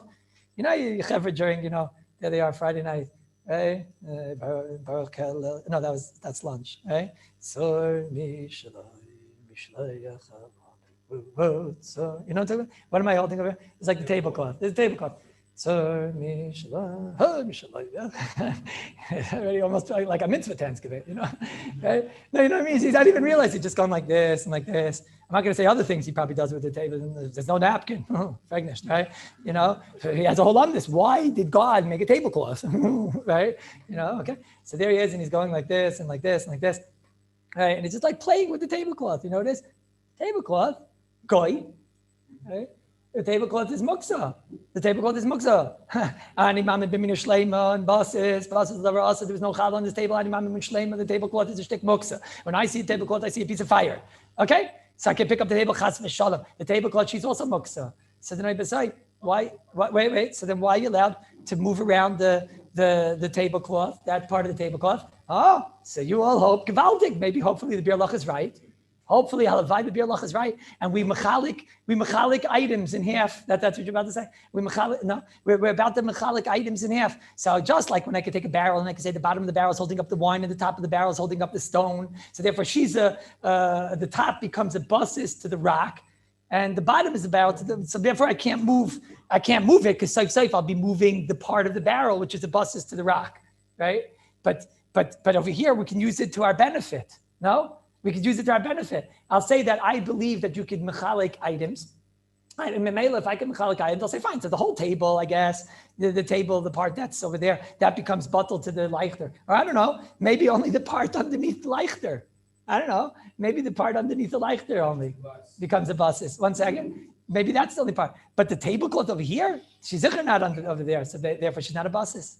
you know, you chevra during, you know, there they are Friday night, right? No, that's lunch, right? So, you know what I'm talking about? What am I holding over? It's like the tablecloth. There's a tablecloth. So, already almost like a mitzvah Thanksgiving, you know? Right? No, you know what I mean? He's not even realizing. He's just going like this and like this. I'm not going to say other things he probably does with the table. There's no napkin. Fagnish, right? You know, so he has a whole lot of this. Why did God make a tablecloth? Right? You know, okay. So there he is, and he's going like this and like this and like this. Right? And it's just like playing with the tablecloth. You know what it is? Tablecloth, goy, right? The tablecloth is muksa. The tablecloth is muksa. Ani mamin b'min shleima and basis lever also. There was no chal on this table. Ani mamin b'min shleima. The tablecloth is a shtick muksa. When I see a tablecloth, I see a piece of fire. Okay, so I can pick up the table chas v'shalom. The tablecloth, she's also muksa. So then I say, why? Wait. So then why are you allowed to move around the tablecloth? That part of the tablecloth. Oh, so you all hope gewaltig. Maybe hopefully the Bir Lach is right. Hopefully, Halavai, the Bir Lach is right, and we mechalik items in half. That's what you're about to say. We're about to mechalik items in half. So just like when I could take a barrel and I could say the bottom of the barrel is holding up the wine and the top of the barrel is holding up the stone. So therefore, the top becomes a basis to the rock, and the bottom is the barrel. So therefore, I can't move it because saif I'll be moving the part of the barrel which is the basis to the rock, right? But over here we can use it to our benefit. No. We could use it to our benefit. I'll say that I believe that you could mechalik items. Right, and if I can mechalik items, I'll say fine. So the whole table, I guess, the table, the part that's over there, that becomes bottled to the leichter. Or I don't know, maybe only the part underneath the leichter. I don't know, maybe the part underneath the leichter only becomes a basis. 1 second. Maybe that's the only part. But the tablecloth over here, she's not over there. So therefore she's not a basis.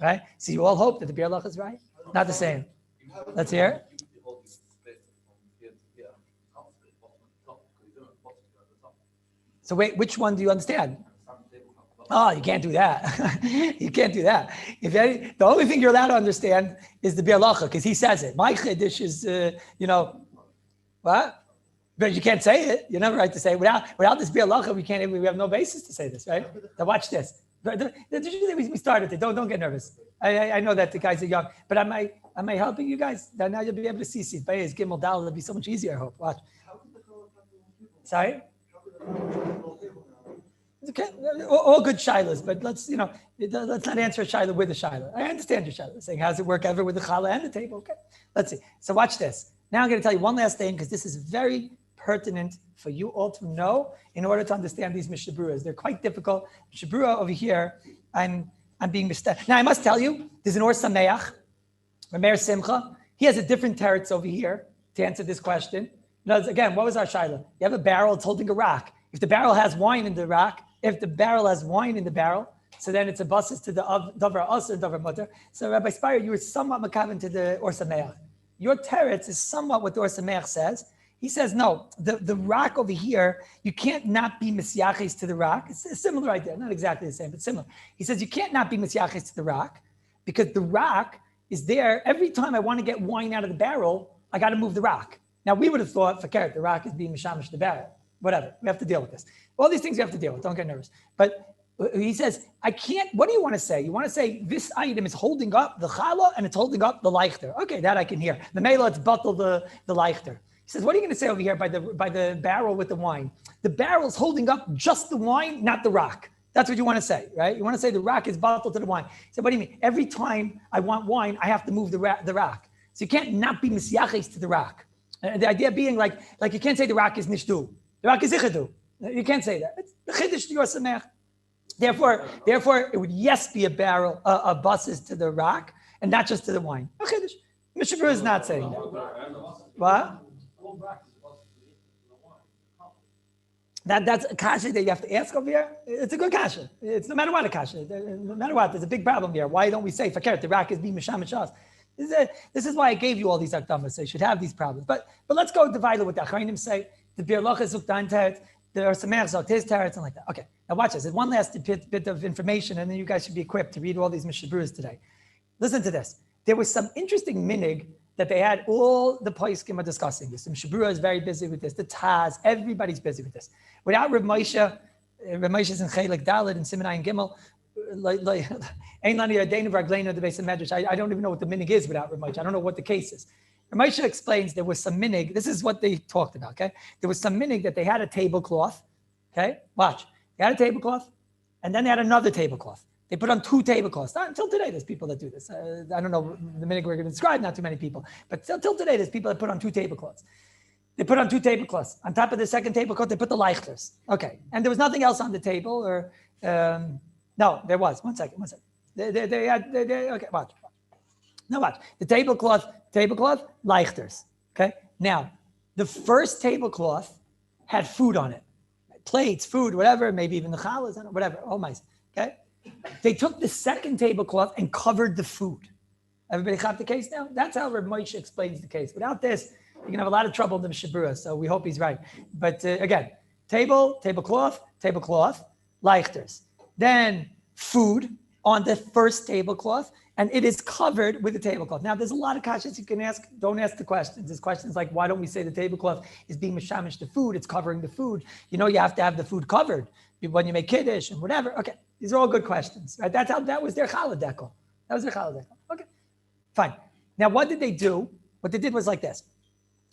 Right? So you all hope that the Bir Lach is right? Not the same. Let's hear it. So wait, which one do you understand? Oh, you can't do that. You can't do that. The only thing you're allowed to understand is the Bir Lach, because he says it. My chiddush is, what? But you can't say it. You're never right to say it. Without this Bir Lach, we have no basis to say this, right? Now watch this. We started it. Don't get nervous. I know that the guys are young, but am I helping you guys? Now you'll be able to see Bayes, Gimel, Dal. It'll be so much easier, I hope. Watch. Sorry? Okay. All good shilas, but let's not answer a shilah with a shilah. I understand your shilah. Saying, how does it work ever with the challah and the table? Okay. Let's see. So watch this. Now I'm going to tell you one last thing, because this is very pertinent for you all to know in order to understand these Mishnah Berurahs. They're quite difficult. Mishnah Berurah over here, I'm being mistaken. Now I must tell you, there's an Or Sameach, Rameir Simcha. He has a different teretz over here to answer this question. Now, again, what was our shilah? You have a barrel, it's holding a rock. If the barrel has wine in the rock, so then it's a basis to the davar asur, davar mutter. So Rabbi Spire, you were somewhat makaven to the Or Sameach. Your teretz is somewhat what the Or Sameach says. He says, no, the rock over here, you can't not be misyaches to the rock. It's a similar idea, not exactly the same, but similar. He says, you can't not be misyaches to the rock. Because the rock is there. Every time I want to get wine out of the barrel, I got to move the rock. Now, we would have thought, forget it, the rock is being mishamish the barrel. Whatever, we have to deal with this. All these things we have to deal with, don't get nervous. But he says, I can't, what do you want to say? You want to say this item is holding up the challah and it's holding up the leichter. Okay, that I can hear. The mela, it's bottle the leichter. He says, what are you going to say over here by the barrel with the wine? The barrel's holding up just the wine, not the rock. That's what you want to say, right? You want to say the rock is bottled to the wine. So what do you mean? Every time I want wine, I have to move the rock. So you can't not be misyaches to the rock. The idea being like you can't say the rock is nishdu. The rock is ichadu. You can't say that. It's the chiddush to your samech. Therefore, it would yes be a barrel, a buses to the rock, and not just to the wine. A chiddush. Mishabur is not saying that. What? That's a kasha that you have to ask over here. It's a good kasha. It's no matter what a kasha. No matter what, there's a big problem here. Why don't we say fakir? The rock is being mishamish. This is why I gave you all these akdamas. So you should have these problems. But let's go divide it with the achronim say. The birloch is uktan teretz. There are some out his teretz and like that. Okay, now watch this. There's one last bit of information, and then you guys should be equipped to read all these mishaburas today. Listen to this. There was some interesting minig that they had. All the poskim are discussing this. The mishabura is very busy with this. The Taz, everybody's busy with this. Without Rav Moshe is in Chelik Dalet and Simonai and Gimel. I don't even know what the minig is without Rav Moshe. I don't know what the case is. Rav Moshe explains there was some minig. This is what they talked about. Okay, there was some minig that they had a tablecloth. Okay, watch. They had a tablecloth, and then they had another tablecloth. They put on two tablecloths. Not until today, there's people that do this. I don't know the minig we're going to describe. Not too many people, but till today, there's people that put on two tablecloths. They put on two tablecloths. On top of the second tablecloth, they put the leichters. Okay, and there was nothing else on the table, or no, there was. One second. They had. Okay, watch. No, watch. The tablecloth, leichters. Okay. Now, the first tablecloth had food on it, plates, food, whatever, maybe even the challahs, whatever. Oh my. Okay. They took the second tablecloth and covered the food. Everybody got the case now? That's how Rabbi Moshe explains the case. Without this, you're gonna have a lot of trouble in the Mishabura. So we hope he's right. But again, tablecloth, leichters. Then food on the first tablecloth, and it is covered with the tablecloth. Now, there's a lot of questions you can ask. Don't ask the questions. There's questions like, why don't we say the tablecloth is being mishamish the food? It's covering the food. You know, you have to have the food covered when you make kiddush and whatever. Okay, these are all good questions, right? That was their challah dekel. That was their challah dekel. Okay, fine. Now, what did they do? What they did was like this.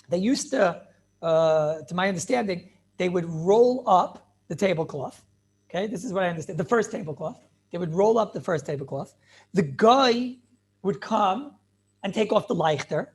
They used to my understanding, they would roll up the tablecloth. Okay, this is what I understand. The first tablecloth. They would roll up the first tablecloth. The guy would come and take off the leichter,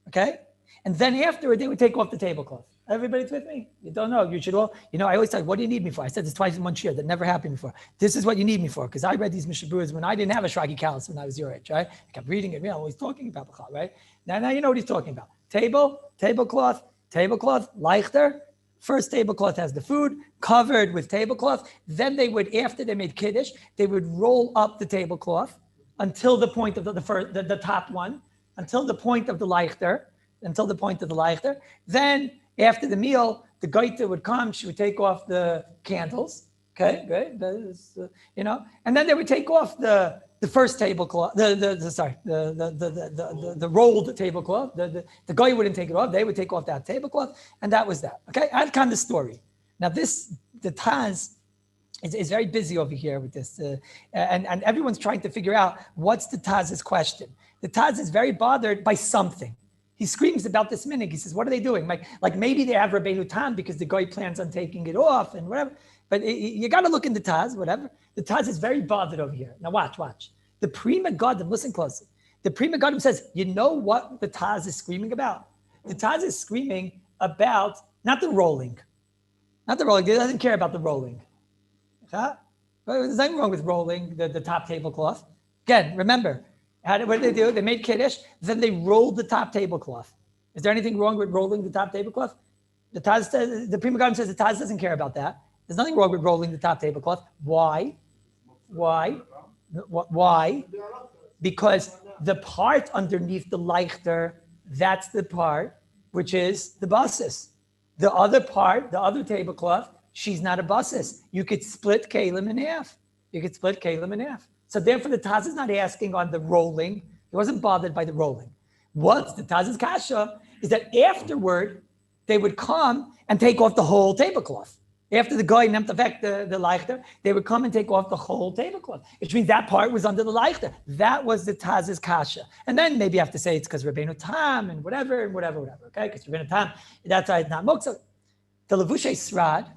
okay? And then afterward, they would take off the tablecloth. Everybody's with me? You don't know. You should all, I always say, what do you need me for? I said this twice in one year. That never happened before. This is what you need me for, because I read these mishaburas when I didn't have a Shragi Kallus when I was your age, right? I kept reading it, always talking about Bachal, right? Now you know what he's talking about. Tablecloth, leichter. First tablecloth has the food covered with tablecloth. Then they would, after they made kiddush, they would roll up the tablecloth until the point of the top one, until the point of the leichter. Then after the meal, the goiter would come. She would take off the candles. Okay, great. And then they would take off the first tablecloth. The rolled tablecloth. The guy wouldn't take it off. They would take off that tablecloth, and that was that. Okay, I had kind of story. Now the Taz is very busy over here with this, and everyone's trying to figure out what's the Taz's question. The Taz is very bothered by something. He screams about this minig. He says, "What are they doing? Like maybe they have Rabbeinu Tam because the guy plans on taking it off and whatever." But you got to look in the Taz, whatever. The Taz is very bothered over here. Now watch. The Prima Gadim, listen closely. The Prima Gadim says, you know what the Taz is screaming about? The Taz is screaming about not the rolling. He doesn't care about the rolling. There's nothing wrong with rolling the top tablecloth. Again, remember, what did they do? They made kiddush, then they rolled the top tablecloth. Is there anything wrong with rolling the top tablecloth? The Taz says, the Prima Gadim says the Taz doesn't care about that. There's nothing wrong with rolling the top tablecloth. Why? Because the part underneath the leichter, that's the part which is the basis. The other part, the other tablecloth, she's not a basis. You could split kalim in half. So therefore, the Taz is not asking on the rolling. He wasn't bothered by the rolling. What's the Taz's kasha is that afterward, they would come and take off the whole tablecloth. After the guy named the leichter, they would come and take off the whole tablecloth, which means that part was under the leichter. That was the Taz's kasha. And then maybe you have to say it's because Rabbeinu Tam and whatever, okay? Because Rabbeinu Tam, that's why it's not muktzah. The Levushay Srad,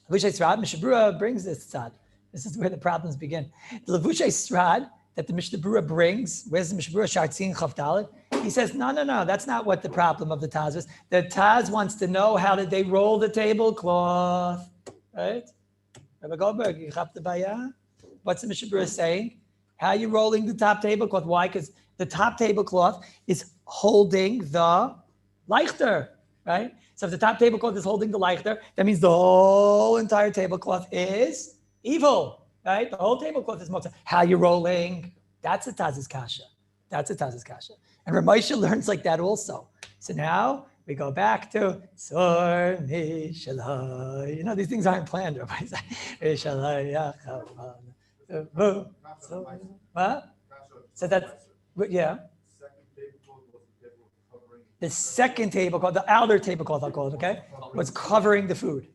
Mishnah Berurah brings this tzad. This is where the problems begin. The Levushay Srad that the Mishnah Berurah brings, where's the Mishnah Berurah Shartzin Chav Dalet? He says, no, that's not what the problem of the Taz is. The Taz wants to know how did they roll the tablecloth, right? Rabbi Goldberg, you have the bayah? What's the Mishnah Berurah saying? How are you rolling the top tablecloth? Why? Because the top tablecloth is holding the leichter, right? So if the top tablecloth is holding the leichter, that means the whole entire tablecloth is evil, right? The whole tablecloth is motzah. How are you rolling? That's a Taz's kasha. And Ramosha learns like that also. So now we go back to Sor Mishalai. You know, these things aren't planned. What? So that's, yeah. The second tablecloth, the outer tablecloth, I'll call it, okay? Was covering the food.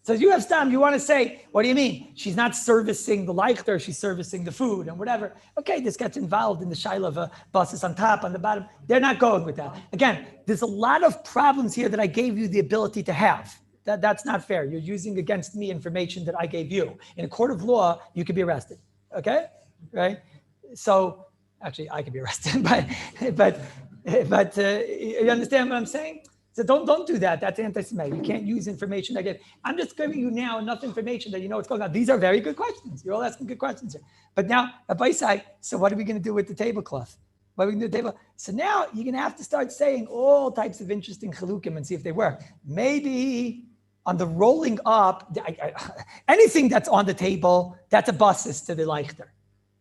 So you have stam, you want to say, what do you mean? She's not servicing the leichter, she's servicing the food and whatever. Okay, this gets involved in the shaila of buses on top, on the bottom. They're not going with that. Again, there's a lot of problems here that I gave you the ability to have. That's not fair. You're using against me information that I gave you. In a court of law, you could be arrested. Okay? Right? So, actually, I could be arrested, but you understand what I'm saying? So don't do that. That's anti-Semitic. You can't use information I get. I'm just giving you now enough information that you know what's going on. These are very good questions. You're all asking good questions here. But now, Rabbi say, so what are we going to do with the tablecloth? What are we going to do with the table? So now you're going to have to start saying all types of interesting chalukim and see if they work. Maybe on the rolling up, anything that's on the table, that's a basis to the leichter.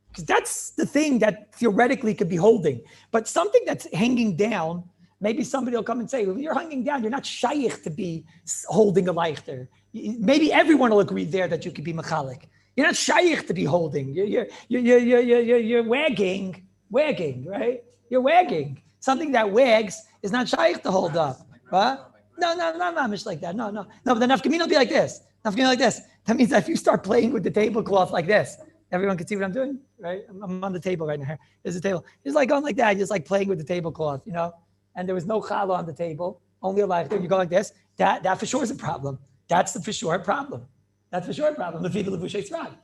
Because that's the thing that theoretically could be holding. But something that's hanging down, maybe somebody will come and say, well, you're hanging down, you're not shaykh to be holding a leichter. Maybe everyone will agree there that you could be mechalik. You're not shaykh to be holding. You're wagging, right? You're wagging. Something that wags is not shaykh to hold up. Huh? No, mamish like that. No. But the nafkamina will be like this. That means if you start playing with the tablecloth like this, everyone can see what I'm doing, right? I'm on the table right now. There's a table. Just like going like that, just like playing with the tablecloth, you know? And there was no challah on the table, only a leichter. You go like this, that for sure is a problem. That's the for sure problem. The Levushay Srad.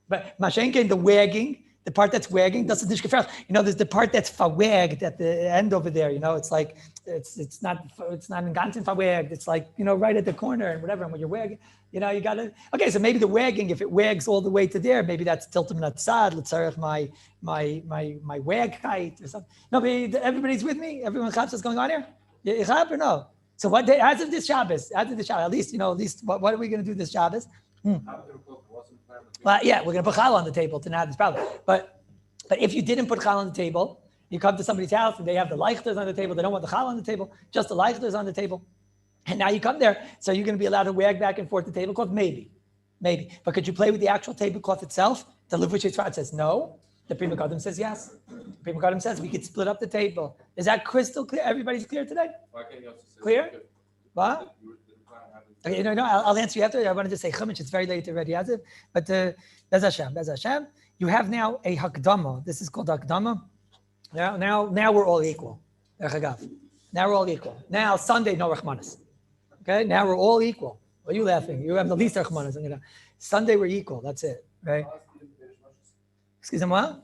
But Mashenkin, the wagging, the part that's wagging, doesn't nishkafel. You know, there's the part that's fawagged at the end over there. You know, it's like it's not in ganzen fawagged. It's like, you know, right at the corner and whatever. And when you're wagging, you know, you got to. Okay, so maybe the wagging, if it wags all the way to there, maybe that's tiltum natzad. Let's start my wag height or something. No, but everybody's with me. Everyone chaps what's going on here. You chap or no? So what day? As of this Shabbos, at least what are we going to do this Shabbos? Well, yeah, we're going to put challah on the table to not have this problem. But if you didn't put challah on the table, you come to somebody's house and they have the leichters on the table. They don't want the challah on the table, just the leichters on the table. And now you come there, so you're going to be allowed to wag back and forth the tablecloth? Maybe. But could you play with the actual tablecloth itself? The Levushay Srad says no. The Pri Megadim says yes. The Pri Megadim says we could split up the table. Is that crystal clear? Everybody's clear today? Clear? What? Okay, no, I'll answer you after. I wanted to say Chumash. It's very late already, as it. But Bez Hashem. You have now a hakdama. This is called hakdama. Now we're all equal. Now we're all equal. Now Sunday, no Rachmanis. Okay, now we're all equal. Why are you laughing? You have the least Rachmanis. Sunday we're equal. That's it, right? Excuse me, what?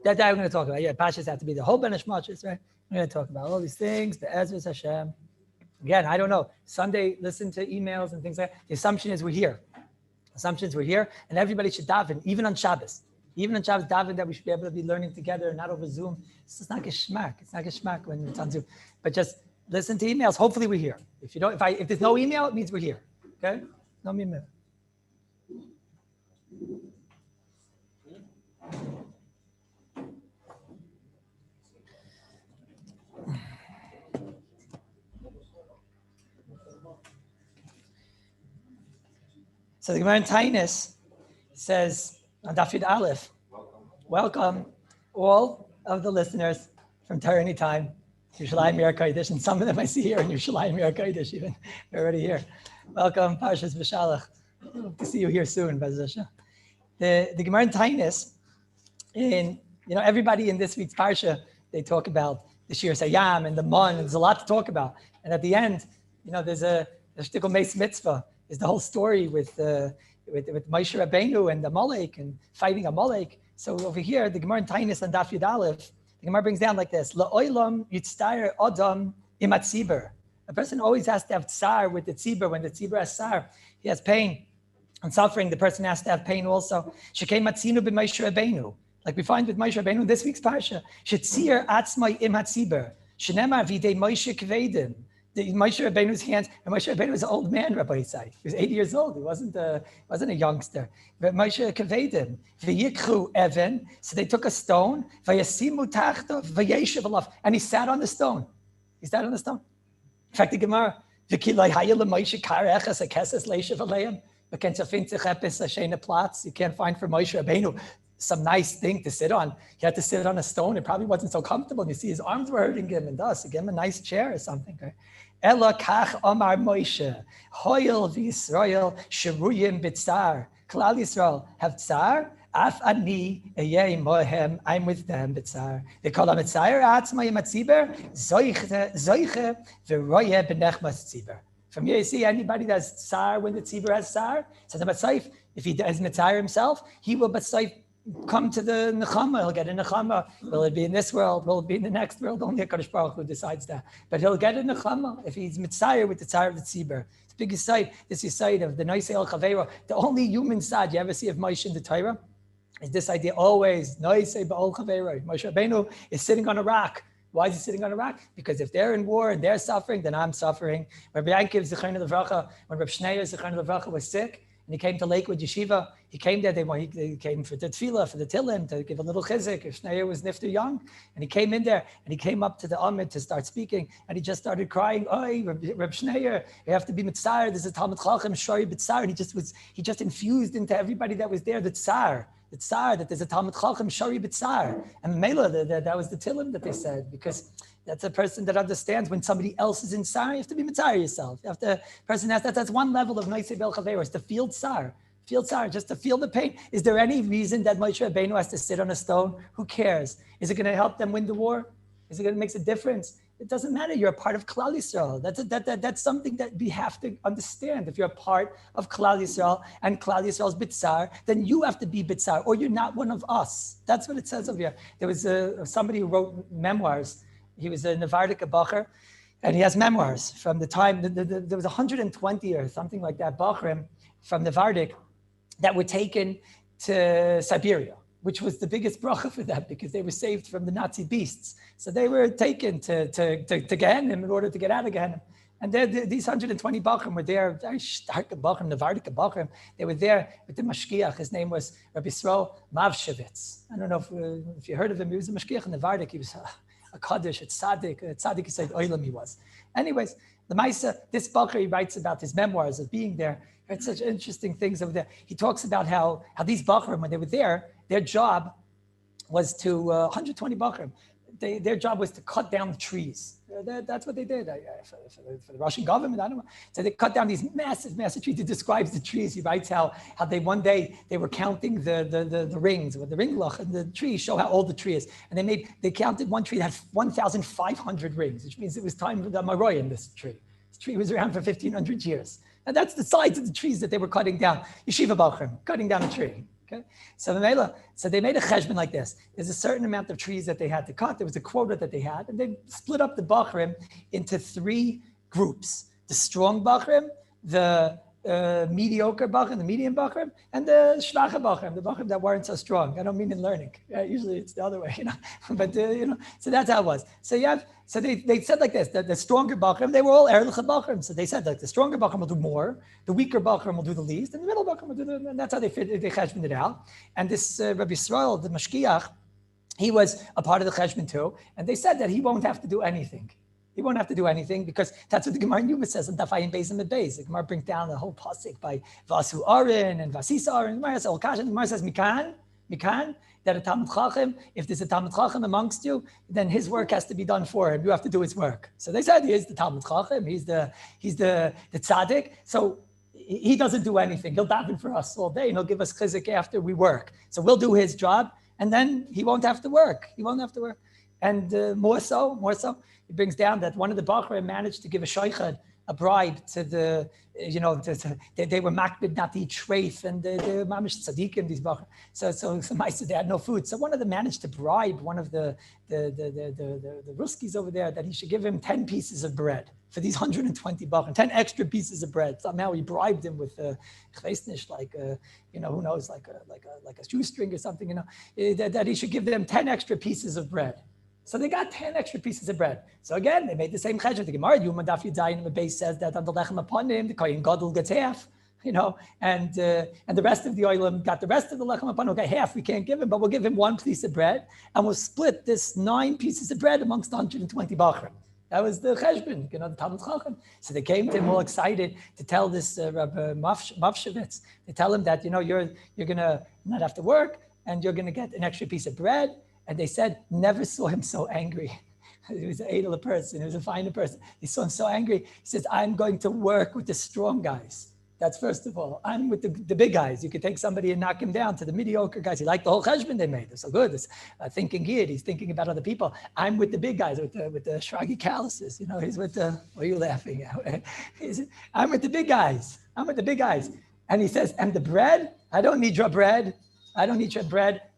That we're going to talk about. Yeah, Pashas have to be the whole Benesh Machis, right? We're going to talk about all these things. The Ezra's Hashem. Again, I don't know. Sunday, listen to emails and things like that. The assumption is we're here. And everybody should daven, even on Shabbos. Even on Shabbos, daven that we should be able to be learning together and not over Zoom. It's just not geschmack. It's not geschmack when it's on Zoom. But just listen to emails. Hopefully we're here. If there's no email, it means we're here. Okay? No email. So the Gemara in Tainus says on Daf Yud Aleph, welcome all of the listeners from Torah Anytime, Yerushalayim Mir Kodesh, and some of them I see here in Yerushalayim Mir Kodesh even. They're already here. Welcome, Parshas B'Shalach. Hope to see you here soon, B'ez Hashem. The Gemara in Tainis, everybody in this week's Parsha, they talk about the Shir Sayam and the Mon, and there's a lot to talk about. And at the end, there's a shtickle meis mitzvah, is the whole story with Moshe Rabbeinu and Amalek and fighting Amalek. So over here, the Gemara in Tainis on Daf Yud Aleph, the Gemara brings down like this: La'olam yitztayer adam imat tzibur. A person always has to have tsar with the tzibur. When the tzibur has tsar, he has pain and suffering. The person has to have pain also. Shekei matzinu b'Moshe Rabbeinu, like we find with Moshe Rabbeinu in this week's parsha. Shetzir atzmai im hatzibur. Shenemar v'idei Moshe kvedim. The Moshe Rabbeinu's hands, and Moshe Rabbeinu was an old man, Rabbi Yisai. He was 80 years old. He wasn't a youngster. But Moshe kavedim, v'yikchu even. So they took a stone, v'yasimu tachto, v'yeshiv alav, and he sat on the stone. He sat on the stone. In fact, the Gemara, v'kilai hayel Moshe karechas akeses leishiv aleim, v'ken tzafin tzechepes ashena platz. You can't find for Moshe Rabbeinu some nice thing to sit on. He had to sit on a stone. It probably wasn't so comfortable. You see, his arms were hurting him, and thus, give him a nice chair or something. Right? Ela kach Amar Moshe, Hoyel v'Yisrael sheruyim b'tzar. Klal Yisrael have tzar. Af ani eyei mohem. I'm with them b'tzar. They call him tzar atzmayim atziber zoiche v'roye b'nechmas tziber. From here, you see anybody that's tzar when the tzibur has tzar. Says the Matzayif, if he has mitzayir himself, he will Matzayif come to the nechama. He'll get a nechama. Will it be in this world? Will it be in the next world? Only HaKadosh Baruch Hu decides that. But he'll get a nechama if he's mitzayir with the tzar of the tzibur. It's a big side. This is side of the Noisei El Chaveiro. The only human side you ever see of Moshe in the Torah is this idea always Noisei Ba'ol Chaveiro. Moshe Rabbeinu is sitting on a rock. Why is he sitting on a rock? Because if they're in war and they're suffering, then I'm suffering. Rabbi Yankiv Zechron Levracha, when Rabbi Shneur Zechron Levracha was sick, and he came to Lakewood Yeshiva, he came there, he came for the tefillah, for the tillim, to give a little chizuk. If Shneur was nifter young, and he came in there, and he came up to the Amid to start speaking, and he just started crying, "Oi, Reb Shneur, you have to be mitzar, there's a Talmud Chacham, shori b'tzar," and he just infused into everybody that was there the tsar, that there's a Talmud Chacham, shori b'tzar. And Mela, that was the tillim that they said, because that's a person that understands when somebody else is in tsar, you have to be mitzar yourself. You have to, person has that's one level of Noisei Bel Chaveiro, is to feel tsar, just to feel the pain. Is there any reason that Moshe Rabbeinu has to sit on a stone? Who cares? Is it going to help them win the war? Is it going to make a difference? It doesn't matter. You're a part of Klal Yisrael. That's something that we have to understand. If you're a part of Klal Yisrael and Klal Yisrael's bitzar, then you have to be bitzar, or you're not one of us. That's what it says over here. There was somebody who wrote memoirs. He was a Nevardik Bacher, and he has memoirs from the time, there was 120 or something like that, Bachrim from Nevardik that were taken to Siberia, which was the biggest bracha for them because they were saved from the Nazi beasts. So they were taken to Gehenna in order to get out of Gehenna. And these 120 Bachrim were there, very stark Bachrim, Nevardik Bachrim. They were there with the Mashgiach. His name was Rabbi Yisrael Mavshevitz. I don't know if you heard of him. He was a Mashgiach in Nevardik. He was a Kaddish, a tzaddik, he said, Oilam he was. Anyways, the Maisa, this Bachar, he writes about his memoirs of being there. It's such interesting things over there. He talks about how these Bachrim, when they were there, their job was to, 120 Bachrim, their job was to cut down the trees. That's what they did for the Russian government. I don't know. So they cut down these massive trees. He describes the trees. He writes how they one day they were counting the rings with the ringlach and the trees show how old the tree is. And they counted one tree that had 1,500 rings, which means it was time for the Maroy in this tree. This tree was around for 1,500 years. And that's the size of the trees that they were cutting down. Yeshiva Bachrim, cutting down a tree. Okay? So they made a cheshbon like this. There's a certain amount of trees that they had to cut. There was a quota that they had, and they split up the Bachrim into 3 groups: the strong Bachrim, the mediocre Bachrim, the medium Bachrim, and the shvacha Bachrim, the Bachrim that weren't so strong. I don't mean in learning. Usually it's the other way, But so that's how it was. So they said like this: the stronger Bachrim, they were all Erev Bachrim. So they said like the stronger Bachrim will do more, the weaker Bachrim will do the least, and the middle Bachrim will do and that's how they cheshboned it out. And this Rabbi Yisrael, the Mashgiach, he was a part of the cheshbon too, and they said that he won't have to do anything. He won't have to do anything because that's what the Gemara in Yuma says in Dafayin Beis and Beis. The Gemara brings down the whole pasuk by Vasu Arin and Vasisa Arin. The Gemara says Mikan, that a Talmid Chacham, if there's a Talmid Chacham amongst you, then his work has to be done for him. You have to do his work. So they said he is the Talmid Chacham. He's the tzaddik. So he doesn't do anything. He'll daven for us all day and he'll give us chizuk after we work. So we'll do his job and then he won't have to work. And more so, he brings down that one of the Bachar managed to give a shaykhad, a bribe to the, they were makbid not to eat shreif and the mamish tzaddikim, these Bachar. So they had no food. So one of them managed to bribe one of the Ruskis over there that he should give him 10 pieces of bread for these 120 Bachar, 10 extra pieces of bread. Somehow he bribed him with who knows, like a shoestring or something, that he should give them 10 extra pieces of bread. So they got 10 extra pieces of bread. So again, they made the same cheshbon. The Gemara, Yuma Daf Yudayin, the base says that on the lechem upon him, the Kohen Gadol gets half, and the rest of the oilam got the rest of the lechem upon him. Okay, half we can't give him, but we'll give him one piece of bread, and we'll split this 9 pieces of bread amongst 120 bachrim. That was the cheshbon, the Talmid Chacham. So they came to him all excited to tell this Rabbi Mavshevitz. They tell him that you're gonna not have to work, and you're gonna get an extra piece of bread. And they said, never saw him so angry. He was an edel person. He was a finer person. He saw him so angry. He says, I'm going to work with the strong guys. That's first of all. I'm with the big guys. You could take somebody and knock him down to the mediocre guys. He liked the whole cheshbon they made. They're so good. It's thinking good. He's thinking about other people. I'm with the big guys, with the shraggy calluses. He's with the, what are you laughing at? I'm with the big guys. And he says, and the bread? I don't need your bread.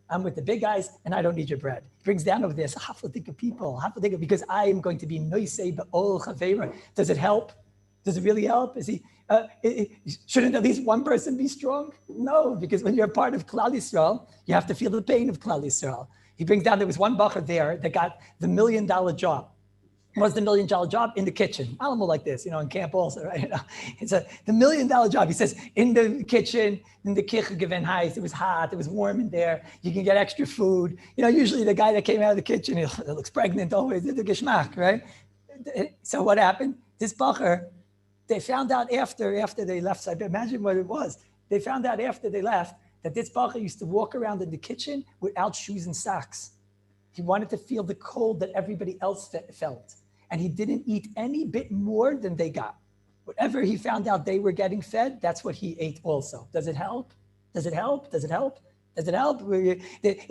I'm with the big guys, and I don't need your bread. He brings down over there, so half-a-think of people, because I am going to be noisei be'ol chaveira. Does it help? Does it really help? Shouldn't at least one person be strong? No, because when you're a part of Klal Yisrael, you have to feel the pain of Klal Yisrael. He brings down, there was one bacher there that got the $1 million job. Was the $1 million job in the kitchen? Animal like this, in camp also, right? It's the $1 million job. He says, in the kitchen, in the kicher given height, it was hot, it was warm in there. You can get extra food. Usually the guy that came out of the kitchen, he looks pregnant always, the geschmack, right? So what happened? This bacher, they found out after they left. So imagine what it was. They found out after they left that this bacher used to walk around in the kitchen without shoes and socks. He wanted to feel the cold that everybody else felt. And he didn't eat any bit more than they got. Whatever he found out they were getting fed, that's what he ate also. Does it help? It's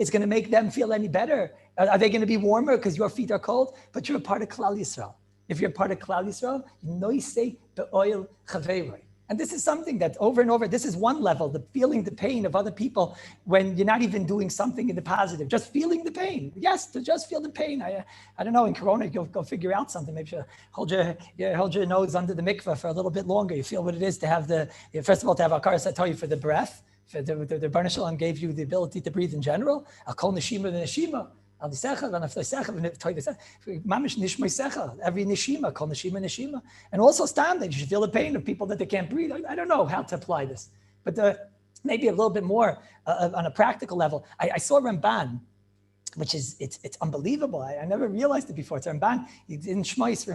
going to make them feel any better. Are they going to be warmer because your feet are cold? But you're a part of Klal Yisrael. If you're a part of Klal Yisrael, noisei be'oil chaveiroi. And this is something that over and over, this is one level, the feeling the pain of other people when you're not even doing something in the positive, just feeling the pain. Yes, to just feel the pain. I don't know, in Corona, you'll go figure out something. Maybe hold your nose under the mikveh for a little bit longer. You feel what it is to have first of all, to have akar satoi for the breath. For the Baruch Shalom gave you the ability to breathe in general. Al kol neshima v'neshima. Every neshima, kol neshima. And also stand there. You should feel the pain of people that they can't breathe. I don't know how to apply this, but maybe a little bit more on a practical level. I saw Ramban, which is, it's unbelievable. I never realized it before. It's Ramban, in Shmois,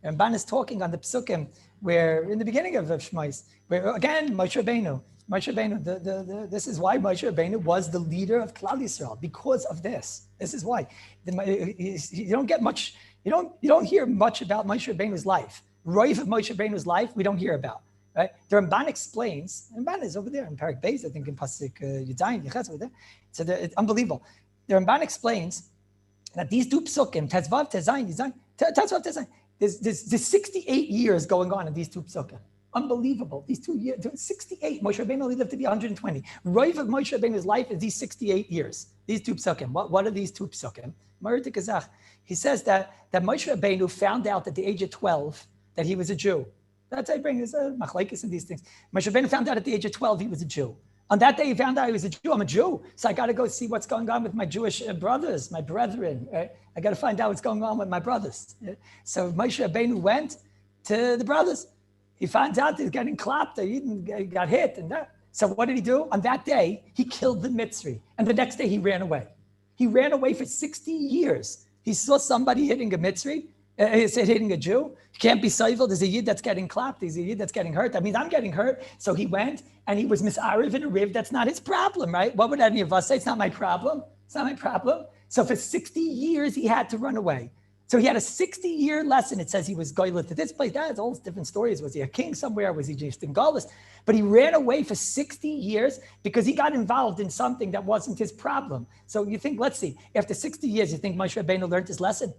Ramban is talking on the Psukim, where in the beginning of Shmois, where again, Moshe Rabbeinu, this is why Moshe Rabbeinu was the leader of Klal Yisrael, because of this. This is why. You don't get much, you don't hear much about Moshe Rabbeinu's life. Roiv of Moshe Rabbeinu's life, we don't hear about. Right? The Ramban explains, Ramban is over there in Parak Beis, I think in Pasuk Yudayin, Yechez over there. So it's unbelievable. The Ramban explains that these two psukim, Tezvav, Tezayin, Tezvav, Tezayin, there's 68 years going on in these two psukim. Unbelievable. These 2 years, 68. Moshe Rabbeinu only lived to be 120. Roiv of Moshe Rabbeinu's life is these 68 years. These two psukim. What are these two psukim? He says that Moshe Rabbeinu found out at the age of 12 that he was a Jew. That's how I bring this machlekes and these things. Moshe Rabbeinu found out at the age of 12 he was a Jew. On that day he found out he was a Jew. I'm a Jew, so I got to go see what's going on with my Jewish brothers, my brethren. Right? I got to find out what's going on with my brothers. So Moshe Rabbeinu went to the brothers. He finds out he's getting clapped, he got hit, and that. So what did he do? On that day, he killed the Mitzri. And the next day, he ran away. He ran away for 60 years. He saw somebody hitting a Mitzri, Is it hitting a Jew? You can't be soivel. There's a yid that's getting clapped. There's a yid that's getting hurt. That means I'm getting hurt. So he went and he was misariv in a riv. That's not his problem, right? What would any of us say? It's not my problem. It's not my problem. So for 60 years, he had to run away. So he had a 60-year lesson. It says he was goyled to this place. That's all different stories. Was he a king somewhere? Was he just in Kallus? But he ran away for 60 years because he got involved in something that wasn't his problem. So you think, let's see, after 60 years, you think Moshe Rabbeinu learned his lesson?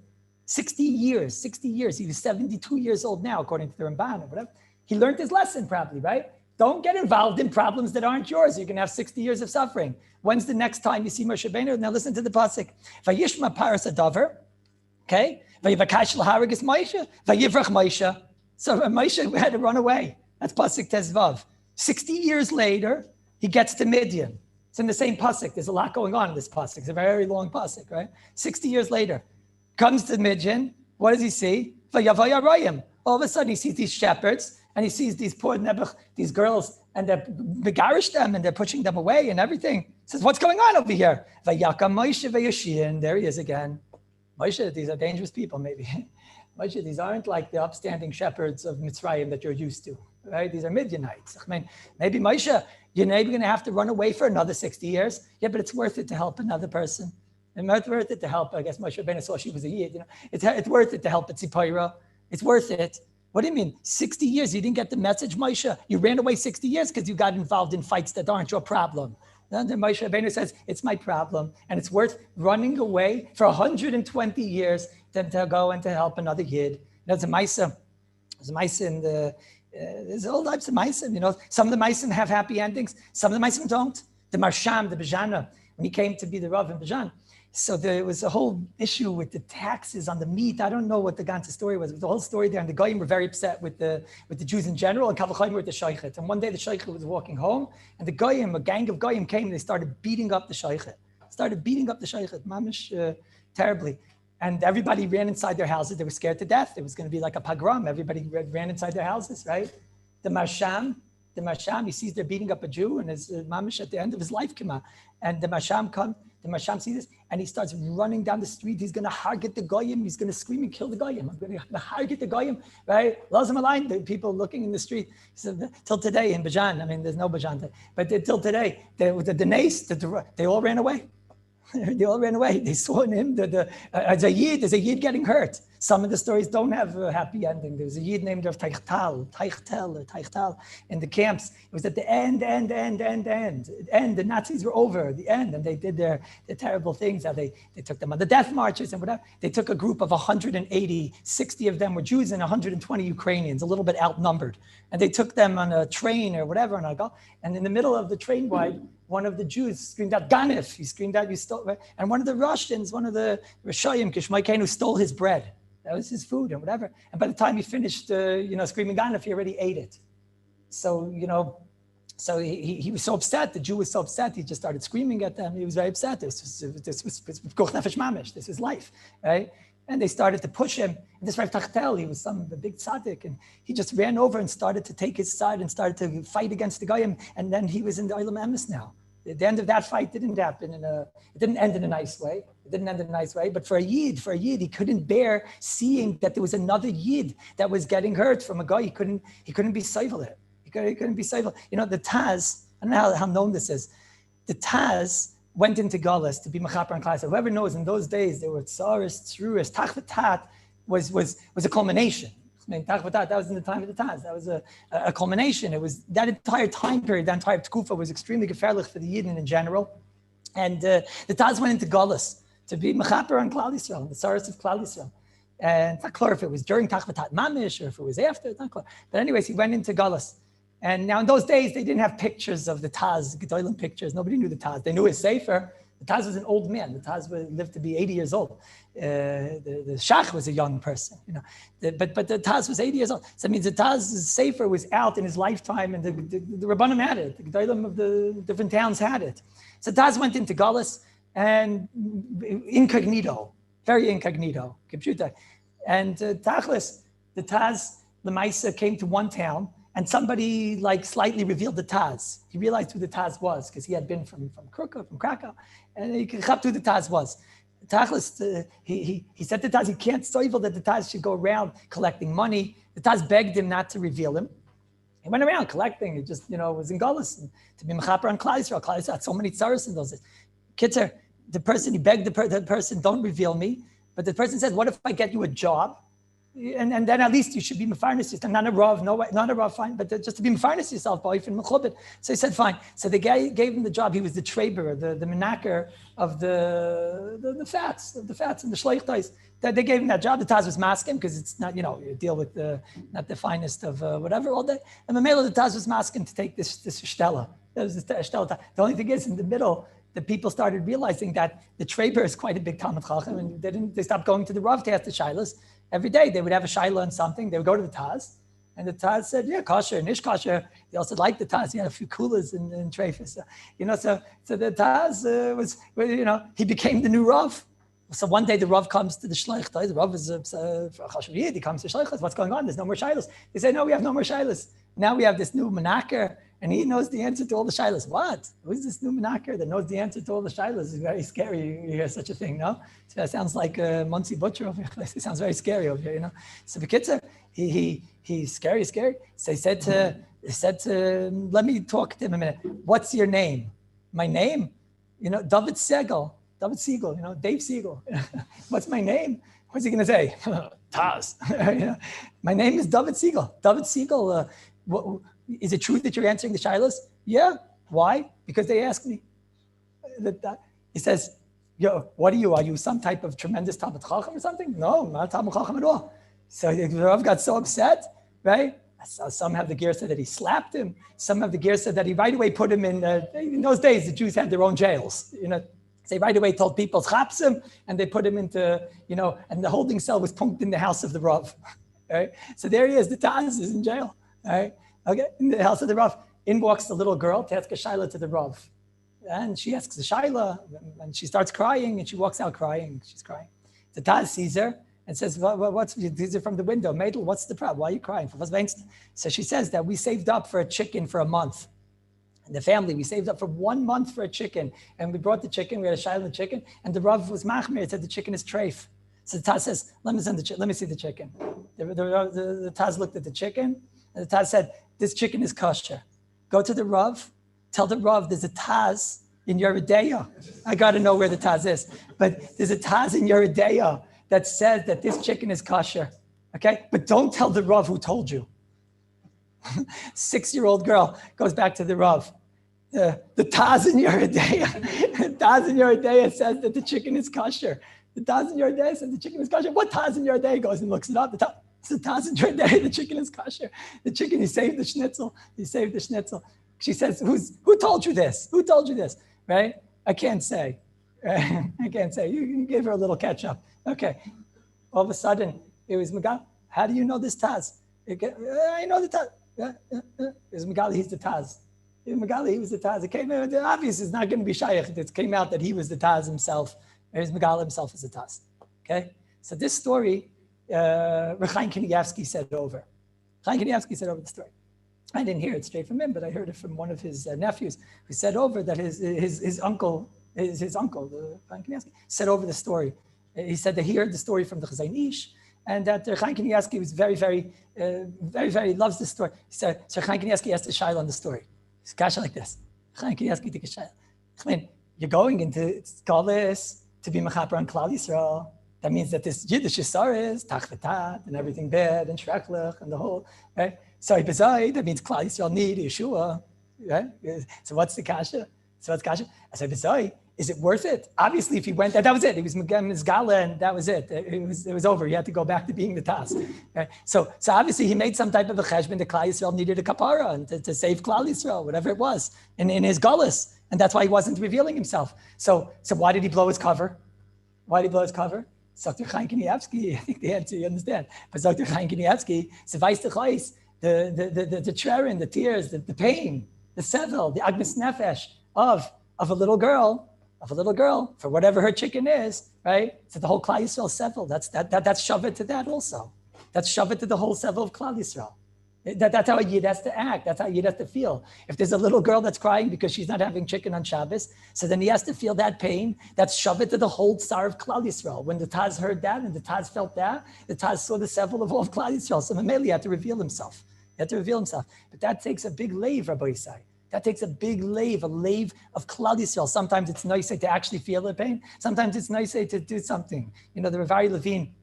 60 years. He was 72 years old now, according to the Ramban or whatever. He learned his lesson probably, right? Don't get involved in problems that aren't yours. You're going to have 60 years of suffering. When's the next time you see Moshe Rabbeinu? Now listen to the pasuk. Vayishma paras adavar, okay? Vayivakash l'haragis Moshe, vayivrach Moshe. So Moshe had to run away. That's pasuk Tezvav. 60 years later, he gets to Midian. It's in the same pasuk. There's a lot going on in this pasuk. It's a very long pasuk, right? 60 years later. Comes to Midian, what does he see? All of a sudden he sees these shepherds and he sees these poor Nebuch, these girls, and they're begarish them and they're pushing them away and everything. He says, what's going on over here? There he is again. Moshe, these are dangerous people maybe. Moshe, these aren't like the upstanding shepherds of Mitzrayim that you're used to, right? These are Midianites. I mean, maybe Moshe, you're maybe going to have to run away for another 60 years. Yeah, but it's worth it to help another person. It's worth it to help. I guess Moshe Rabbeinu saw she was a yid. You know, it's worth it to help at Tzipora. It's worth it. What do you mean? 60 years? You didn't get the message, Moshe? You ran away 60 years because you got involved in fights that aren't your problem. Then Moshe Rabbeinu says, it's my problem. And it's worth running away for 120 years than to go and to help another yid. There's a Maisa. There's a Maisa in the, there's all types of Maisa. You know, some of the Maisa have happy endings. Some of the Maisa don't. The Marsham, the Bejana, when he came to be the Rav in Bejan. So there was a whole issue with the taxes on the meat. I don't know what the ganze story was. The whole story there, and the Goyim were very upset with the Jews in general, and Kavachayim were with the Shaychet. And one day the Shaychet was walking home, and the Goyim, a gang of Goyim came, and they started beating up the Shaychet. Mamish, terribly. And everybody ran inside their houses. They were scared to death. It was going to be like a pogrom. Everybody ran inside their houses, right? The Marsham, he sees they're beating up a Jew, and his Mamish at the end of his life came out. And the Masham sees this, and he starts running down the street. He's going to target the Goyim. He's going to scream and kill the Goyim. I'm going to target the Goyim, right? Lazim align, the people looking in the street. So till today in Bejan, I mean, there's no Bejan, but till today, the Nace, they all ran away. They all ran away. They saw him. There's a Yid getting hurt. Some of the stories don't have a happy ending. There was a Yid named Rav Teichtal in the camps. It was at the end. The Nazis were over, the end, and they did their terrible things. How they took them on the death marches and whatever. They took a group of 180, 60 of them were Jews and 120 Ukrainians, a little bit outnumbered. And they took them on a train or whatever, and in the middle of the train ride, one of the Jews screamed out, Ganif. He screamed out, you stole, right? And one of the Russians, one of the Rishayim, Kishmaikenu, stole his bread. That was his food and whatever. And by the time he finished, screaming Ganif, he already ate it. So, he was so upset. The Jew was so upset. He just started screaming at them. He was very upset. This was life, right? And they started to push him. And this Rav Tachtel, he was a big tzaddik, and he just ran over and started to take his side and started to fight against the Goyim. And then he was in the Olam Emes now. The end of that fight didn't happen it didn't end in a nice way. But for a Yid, he couldn't bear seeing that there was another Yid that was getting hurt from a guy. He couldn't be civil it. He couldn't be civil. The Taz, I don't know how known this is. The Taz went into Kallus to be Mechaper and Kallus. Whoever knows, in those days, there were Tsaris, Tzuris, Tachvatat was a culmination. I mean, that was in the time of the Taz. That was a culmination. It was that entire time period, that entire Tkufa was extremely gefährlich for the Yidden in general. And the Taz went into Kallus to be Mechaper on Klal Yisrael, the Tsaris of Klal Yisrael. And it's not clear if it was during Tachvatat Mamish or if it was after, it's not clear. But anyways, he went into Kallus. And now in those days, they didn't have pictures of the Taz, Gedolim pictures. Nobody knew the Taz. They knew his Sefer. The Taz was an old man. The Taz lived to be 80 years old. The Shach was a young person, but the Taz was 80 years old. So that means the Taz's Sefer was out in his lifetime, and the Rabbanim had it. The Gedolim of the different towns had it. So Taz went into Kallus and incognito, very incognito, computer. And Tachlis, the Taz, the Maisa came to one town, and somebody slightly revealed the Taz. He realized who the Taz was because he had been from Krakow, and he could who the Taz was. Tachlis, he said to Taz, he can't so evil that the Taz should go around collecting money. The Taz begged him not to reveal him. He went around collecting. He just, was in Kallus to be mechaper on Klal Yisrael. Klal Yisrael had so many tzaros in those days. Kitzer, the person, he begged the person, don't reveal me. But the person says, what if I get you a job? And then at least you should be mefarnes yourself. Not a rav, not a rav, fine, but just to be mefarnes yourself, boy, and mechubit. So he said, fine. So the guy gave him the job. He was the treber, the menaker of the fats and the shleichtais. They gave him that job. The Taz was masking because it's not, you deal with not the finest of whatever all day. And the male of the Taz was masking to take this shtella. That was the shtella. The only thing is, in the middle, the people started realizing that the treber is quite a big Talmud Chacham, and they stopped going to the Rav to ask the Shilas. Every day they would have a Shaila on something. They would go to the Taz, and the Taz said, yeah, kosher, nish kosher. They also liked the Taz. He had a few kulas in treifas. So the Taz was, he became the new Rav. So one day the Rav comes to the Shleich. The Rav is he comes to Shleich. What's going on? There's no more Shilas. They say, no, we have no more Shilas. Now we have this new Menaker, and he knows the answer to all the Shilas. What? Who's this new Menaker that knows the answer to all the Shilas? It's very scary. You hear such a thing, no? So that sounds like Muncie Butcher over here. It sounds very scary over here, So the Bekitzer, he's scary. So he said to let me talk to him a minute. What's your name? My name? David Siegel, Dave Siegel. What's my name? What's he going to say? Taz. My name is David Siegel. David Siegel, is it true that you're answering the Shilas? Yeah. Why? Because they asked me. He says, what are you? Are you some type of tremendous Talmud Chacham or something? No, not Talmud Chacham at all. So the Rav got so upset, right? So some have the gear said that he slapped him. Some have the gear said that he right away put him in those days, the Jews had their own jails. They right away told people, chapsim, and they put him into, and the holding cell was punked in the house of the Rav. Right? So there he is, the Taz is in jail. Right? Okay, in the house of the Rav. In walks the little girl to ask a shaila to the Rav. And she asks the shaila, and she starts crying, and she walks out crying. She's crying. The Taz sees her and says, what's, these are from the window. Maidel, what's the problem? Why are you crying? So she says that we saved up for a chicken for a month. And the family, we saved up for 1 month for a chicken. And we brought the chicken, we had a shaila and chicken, and the Rav was machmir, said the chicken is treif. So the Taz says, let me see the chicken. The Taz looked at the chicken, and the Taz said, this chicken is kosher. Go to the Rav, tell the Rav there's a Taz in Yeridea. I got to know where the Taz is. But there's a Taz in Yeridea that says that this chicken is kosher. Okay? But don't tell the Rav who told you. 6-year-old girl goes back to the Rav. The Taz in Yeridea says that the chicken is kosher. The Taz in Yeridea says the chicken is kosher. What Taz in Yeridea? Goes and looks it up. The Taz in Yeridea, the chicken is kosher. The chicken, he saved the schnitzel. She says, who told you this? Who told you this? Right? I can't say. I can't say. You gave her a little catch up. Okay. All of a sudden, it was Magal. How do you know this Taz? I know the Taz. It was Magali, he's the Taz. Magali, he was the Taz. It came out, obvious it's not going to be Shaykh. It came out that he was the Taz himself. It was Magali himself as the Taz. Okay? So this story, Rechaim Kanievsky said over. Rechaim Kanievsky said over the story. I didn't hear it straight from him, but I heard it from one of his nephews who said over that his uncle, the Rechaim Kanievsky, said over the story. He said that he heard the story from the Chazayin Ish, and that Rechaim Kanievsky was very loves the story. So Rechaim Kanievsky asked a shaila on the story. It's kasha like this. Rechaim Kanievsky took a shaila. I mean, you're going into Kallus to be mechaper on Klal Yisrael. That means that this Yiddish Yisar is tach v'tat and everything bad and shreklech and the whole, right? So that means Klal Yisrael need Yeshua, right? So what's the kasha? I said, B'zai, is it worth it? Obviously, if he went, that was it. He was Mizgala, and that was it. It was over. He had to go back to being the Taz. Right? So obviously, he made some type of a cheshbon that Klal Yisrael needed a kapara and to save Klal Yisrael, whatever it was, in his gullus. And that's why he wasn't revealing himself. So why did he blow his cover? Dr. Chaim Kanievsky, I think the answer you understand. But Dr. Chaim Kanievsky, the trerin, the tears, the pain, the sevel, the agnes nefesh of a little girl, for whatever her chicken is, right? So the whole Klal Yisrael sevel, that's shoved to that also. That's shoved to the whole sevel of Klal Yisrael. That's how a Yid has to act. That's how a Yid has to feel. If there's a little girl that's crying because she's not having chicken on Shabbos, so then he has to feel that pain. That's shoved to the whole Tsar of Klal Yisrael. When the Taz heard that and the Taz felt that, the Taz saw the sevel of all of Klal Yisrael. So Mameli had to reveal himself. He had to reveal himself. But that takes a big lave, Rabbi Yisai. That takes a big lave, a lave of Klal Yisrael. Sometimes it's nice to actually feel the pain. Sometimes it's nice to do something. The Rabbi Levine,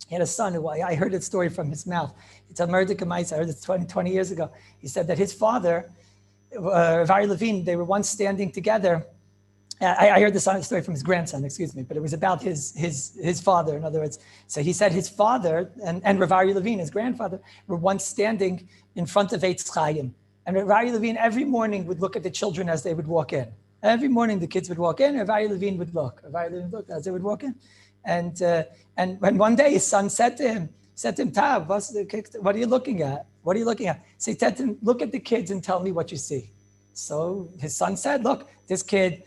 he had a son who I heard a story from his mouth. It's a murder Kamais. I heard it 20 years ago. He said that his father, Rabbi Levine, they were once standing together. I heard this story from his grandson, excuse me, but it was about his father, in other words. So he said his father and Rabbi Levine, his grandfather, were once standing in front of Eitz Chaim. And Rabbi Levine every morning would look at the children as they would walk in. Every morning the kids would walk in, and Rabbi Levine would look. Rabbi Levine would look as they would walk in. And when one day his son said to him, Tav, what are you looking at? What are you looking at? So he said to him, look at the kids and tell me what you see. So his son said, look, this kid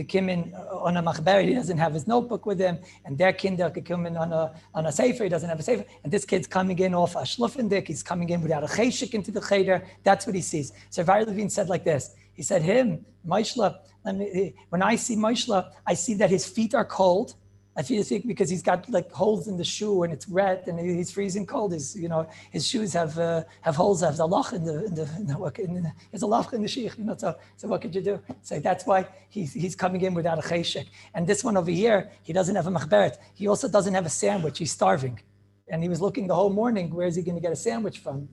came in on a machber, he doesn't have his notebook with him, and their kinder come in on a sefer, he doesn't have a sefer, and this kid's coming in off a shluffendik, he's coming in without a cheshik into the cheder, that's what he sees. So Rabbi Levine said like this, he said, Moishla, when I see Moishla, I see that his feet are cold. I feel sick because he's got like holes in the shoe and it's red and he's freezing cold. His shoes have holes. Have a loch in there's a loch in the sheikh. So what could you do? So that's why he's coming in without a cheshek. And this one over here, he doesn't have a machberet. He also doesn't have a sandwich. He's starving, and he was looking the whole morning. Where is he going to get a sandwich from?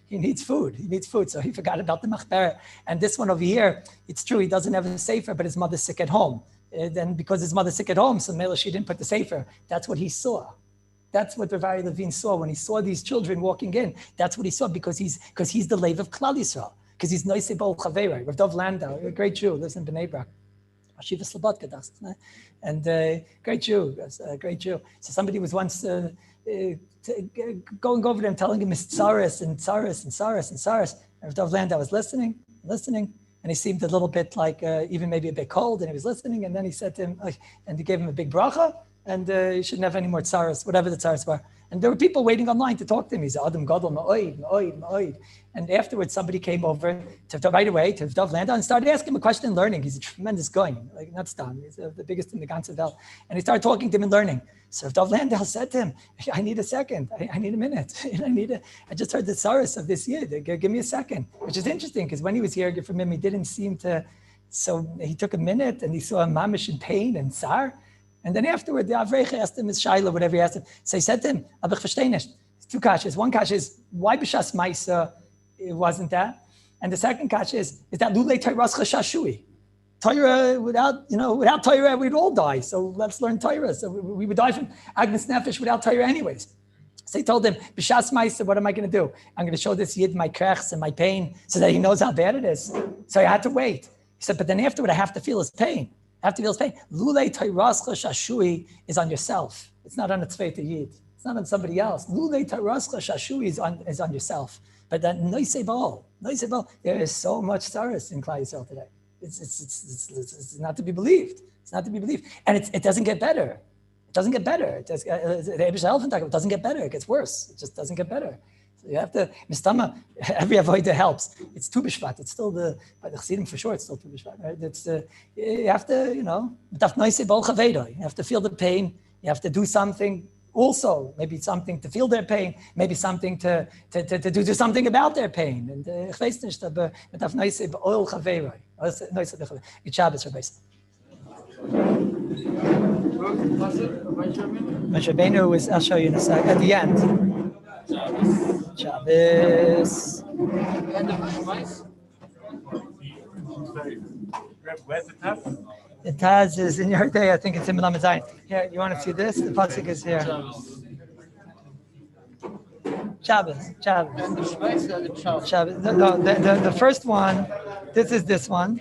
He needs food. So he forgot about the machberet. And this one over here, it's true. He doesn't have a sefer, but his mother's sick at home. Then because his mother's sick at home, so Mela, she didn't put the sefer. That's what he saw. That's what Rabbi Levine saw when he saw these children walking in. That's what he saw because he's the lave of Klal Yisrael. Because he's Noisei Bol Chaveirei. Rav Dov Landau, a great Jew, lives in Bnei Brak. Ashiva Slabotka das, and great Jew. So somebody was once going over them, telling him it's tsaris and tsaris and tsaris and tsaris. And Rav Dov Landau was listening. And he seemed a little bit like, even maybe a bit cold, and he was listening. And then he said to him, and he gave him a big bracha, and you shouldn't have any more tsaras, whatever the tsaras were. And there were people waiting online to talk to him. He said, Adam Gadol, ma'oid. And afterwards, somebody came over right away to Dov Landau and started asking him a question and learning. He's a tremendous guy, like not Stam. He's the biggest in the ganze Welt. And he started talking to him and learning. So Dov Landau said to him, I need a second. I need a minute. I just heard the tsaras of this year. Give me a second, which is interesting because when he was here from him, he didn't seem to. So he took a minute and he saw a mamish in pain and tsar. And then afterward, the Avreich asked him his shaila, whatever he asked him. So he said to him, Aber ich verstehe nicht. Two kashas. One kasha is, why b'shas ma'isa it wasn't that? And the second kasha is that lulei teiras chashashui. Torah, without Torah, we'd all die. So let's learn Torah. So we would die from Agnes Nefesh without Torah anyways. So he told him, b'shas ma'isa, what am I going to do? I'm going to show this yid my krechs and my pain so that he knows how bad it is. So I had to wait. He said, but then afterward, I have to feel his pain. Lulei Tairas Shashui is on yourself. It's not on a tzvei yid. It's not on somebody else. Lulei Tairas Shashui is on yourself. But then Noisei Baal, there is so much tsaris in Klal Yisrael today. It's not to be believed. It's not to be believed. And it doesn't get better. It doesn't get better. The Erev elephant it doesn't get better. It gets worse. It just doesn't get better. So you have to, Mistama, every avodah helps. It's Tu B'Shvat. It's still by the Chassidim for sure, it's still Tu B'Shvat, right? It's, you have to, you have to feel the pain. You have to do something also, maybe something to feel their pain, maybe something to do something about their pain. And ich weiß nicht, aber mit auf Noisei B'Oil Chaveiroi. Good Shabbos, Rabbi. Moshe Rabbeinu is, I'll show you in a second, at the end. Shabbos. Where's the Taz? The Taz is in your day. I think it's in Milam Zayin. Here, you want to see this? The pasuk is here. Shabbos. No, the first one. This is this one.